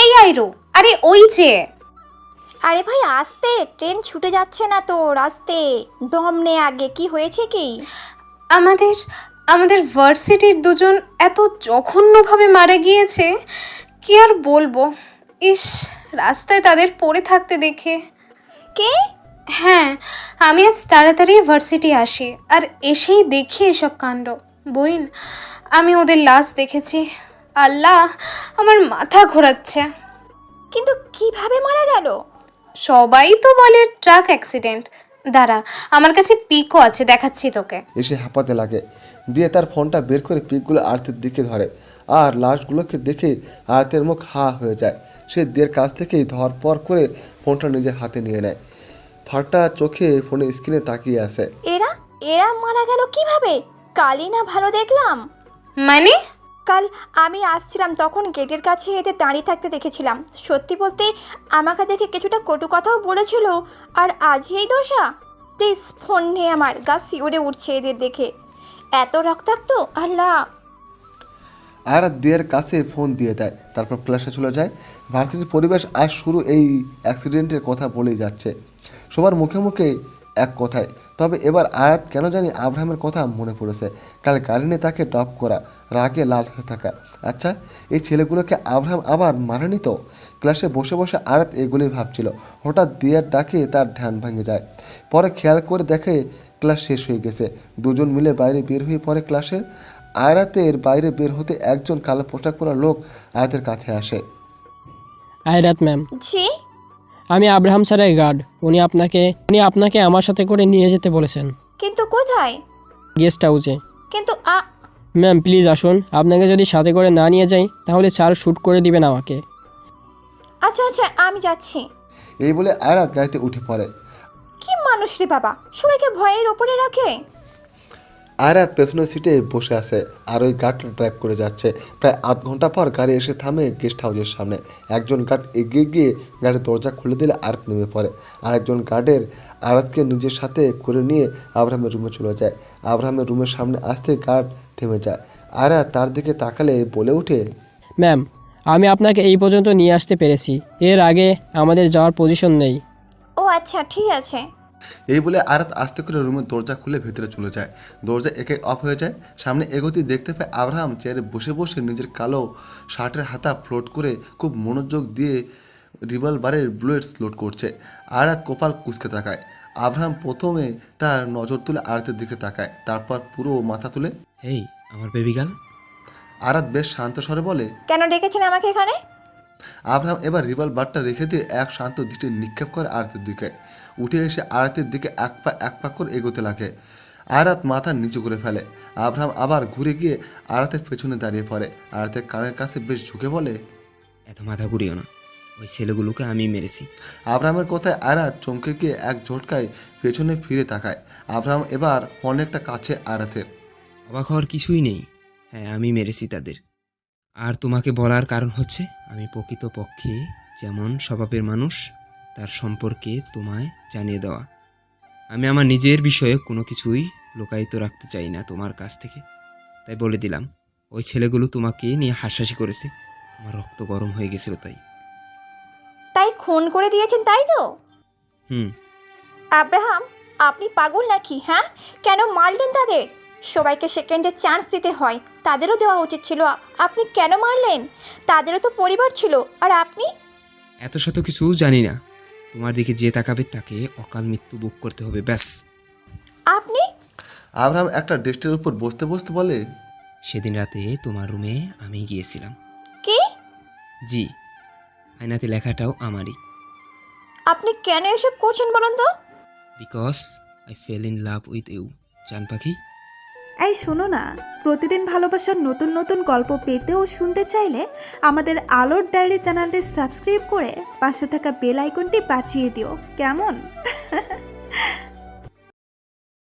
এই আইরু, আরে ওই যে। আরে ভাই আসতে, ট্রেন ছুটে যাচ্ছে না তো রাস্তে, দম নে আগে, কি হয়েছে কি? আমাদের ভার্সিটির দুজন এত জঘন্যভাবে মারা গিয়েছে, কি আর বলবো। ইস, রাস্তায় তাদের পড়ে থাকতে দেখে। কে? হ্যাঁ, আমি আজ তাড়াতাড়ি ভার্সিটি আসি, আর এসেই দেখি এসব কাণ্ড। বইন, আমি ওদের লাশ দেখেছি। আল্লাহ, আমার মাথা ঘোরাচ্ছে। কিন্তু কিভাবে মারা গেল? সবাই তো বলে ট্রাক অ্যাক্সিডেন্ট। দাঁড়া, আমার কাছে পিকও আছে, দেখাচ্ছি তোকে। এসে হাঁপাতে লাগে, দিয়ে তার ফোনটা বের করে পিকগুলো আয়াতের দিকে ধরে, আর লাশগুলোকে দেখে আয়াতের মুখ হা হয়ে যায়। সে দিয়ের কাছ থেকেই ধরপর করে ফোনটা নিজের হাতে নিয়ে নেয়, ফাটা চোখে ফোনের স্ক্রিনে তাকিয়ে আছে। এরা মারা গেল কিভাবে? কালই না ভালো দেখলাম। মানে? কাল আমি আসছিলাম, তখন গেটের কাছে এদের দাঁড়িয়ে থাকতে দেখেছিলাম। সত্যি বলতে আমাকে দেখে কিছুটা কটু কথাও বলেছিল, আর আজই এই দশা। প্লিজ ফোন নিয়ে, আমার গা শিউরে উঠছে এদের দেখে, এত রক্তাক্ত। আল্লাহ। আয়ারাত দিয়ের কাছে ফোন দিয়ে দেয়, তারপর ক্লাসে চলে যায়। ভার্সিটির পরিবেশ আজ শুরু এই অ্যাক্সিডেন্টের কথা বলেই যাচ্ছে, সবার মুখে মুখে এক কথায়। তবে এবার আয়াত কেন জানি আব্রাহামের কথা মনে পড়েছে। কাল গাড়ি নিয়ে তাকে ড্রপ করা, রাগে লাল হয়ে থাকা। আচ্ছা, এই ছেলেগুলোকে আব্রাহাম আবার মারেনি তো? ক্লাসে বসে বসে আয়াত এগুলোই ভাবছিল। হঠাৎ দিয়ার ডাকে তার ধ্যান ভেঙে যায়। পরে খেয়াল করে দেখে ক্লাস শেষ হয়ে গেছে। দুজন মিলে বাইরে বের হয়ে পড়ে ক্লাসের। আয়াতের বাইরে বের হতে একজন কালো পোশাক পরা লোক আয়াতের কাছে আসে। আয়রাত ম্যাম, জি? আমি আব্রাহাম স্যারের গার্ড। উনি আপনাকে আমার সাথে করে নিয়ে যেতে বলেছেন। কিন্তু কোথায়? গেস্ট হাউসে। কিন্তু ম্যাম প্লিজ আসুন, আপনাকে যদি সাথে করে না নিয়ে যাই তাহলে স্যার শ্যুট করে দিবেন আমাকে। আচ্ছা আমি যাচ্ছি। এই বলে আয়াত গাড়িতে উঠে পড়ে। কি মানুষ রে বাবা, সবাইকে ভয়ের ওপরে রাখে। আয়াত পেছনের সিটে বসে আছে, আর ওই গার্ডটা ড্রাইভ করে যাচ্ছে। প্রায় আধ ঘন্টা পর গাড়ি এসে থামে গেস্ট হাউসের সামনে। একজন গার্ড এগিয়ে গিয়ে গাড়ির দরজা খুলে দিলে আয়াত নেমে পড়ে। আরেকজন গার্ডের আয়াতকে নিজের সাথে করে নিয়ে আব্রাহামের রুমে চলে যায়। আব্রাহামের রুমের সামনে আসতে গার্ড থেমে যায়। আয়াত তার দিকে তাকালে বলে ওঠে, ম্যাম আমি আপনাকে এই পর্যন্ত নিয়ে আসতে পেরেছি, এর আগে আমাদের যাওয়ার পজিশন নেই। ও আচ্ছা, ঠিক আছে। এই বলে আয়াত আস্তে করে রুমের দরজা খুলে ভেতরে চলে যায়। দরজা একে অফ হয়ে যায়। সামনে এগোতেই দেখতে পায় আব্রাহাম চেয়ারে বসে বসে নিজের কালো শার্টের হাতা ফ্লোট করে খুব মনোযোগ দিয়ে রিভলভারের বুলেটস লোড করছে। আয়াত কপাল কুঁচকে তাকায়। আব্রাহাম প্রথমে তার নজর তুলে আয়াতের দিকে তাকায়, তারপর পুরো মাথা তুলে, হেই আমার বেবি গার্ল। আয়াত বেশ শান্ত স্বরে বলে, কেন ডেকেছেন আমাকে এখানে? আব্রাহাম এবার রিভলভারটা রেখে দিয়ে এক শান্ত দৃষ্টি নিক্ষেপ করে আয়াতের দিকে। উঠে এসে আয়াতের দিকে এক পা করে এগোতে লাগে। আয়াত মাথা নিচু করে ফেলে। আব্রাহাম আবার ঘুরে গিয়ে আয়াতের পেছনে দাঁড়িয়ে পড়ে। আয়াতের কানের কাছে বেশ ঝুঁকে বলে, এত মাথা ঘুরিও না, ওই ছেলেগুলোকে আমি মেরেছি। আব্রাহামের কথায় আয়াত চমকে গিয়ে এক ঝটকায় পেছনে ফিরে তাকায়। আব্রাহাম এবার অনেকটা কাছে আয়াতের। অবাক হওয়ার কিছুই নেই, হ্যাঁ আমি মেরেছি তাদের। আর তোমাকে বলার কারণ হচ্ছে আমি প্রকৃতপক্ষে যেমন স্বভাবের মানুষ তার সম্পর্কে তোমায় জানিয়ে দেওয়া। আমি আমার নিজের বিষয়ে কোনো কিছুই লুকায়িত রাখতে চাই না তোমার কাছ থেকে, তাই বলে দিলাম। ওই ছেলেগুলো তোমাকে নিয়ে হাসাহাসি করেছে, আমার রক্ত গরম হয়ে গেছিল তাই খুন করে দিয়েছেন, তাই তো? হুম। আব্রাহাম, আপনি পাগল নাকি? হ্যাঁ, কেন মারলেন তাদের? সবাইকে সেকেন্ডে চান্স দিতে হয়, তাদেরও দেওয়া উচিত ছিল। আপনি কেন মারলেন? তাদেরও তো পরিবার ছিল, আর আপনি? এত শত কিছু জানি না, তোমার দিকে যে তাকাবে তাকে অকাল মৃত্যু ভোগ করতে হবে, ব্যাস। আপনি? আব্রাহাম একটা ডেস্কের উপর বসতে বসতে বলে, সেদিন রাতে তোমার রুমে আমি গিয়েছিলাম। কি? জি, আয়নাতে লেখাটাও আমারই। আপনি কেন এসব করছেন বলুন তো? Because I fell in love with you, জান পাখি। এই শোনো না, প্রতিদিন ভালোবাসার নতুন নতুন গল্প পেতে ও শুনতে চাইলে আমাদের আলোর ডায়েরি চ্যানেলটি সাবস্ক্রাইব করে পাশে থাকা বেল আইকনটি বাজিয়ে দিও, কেমন?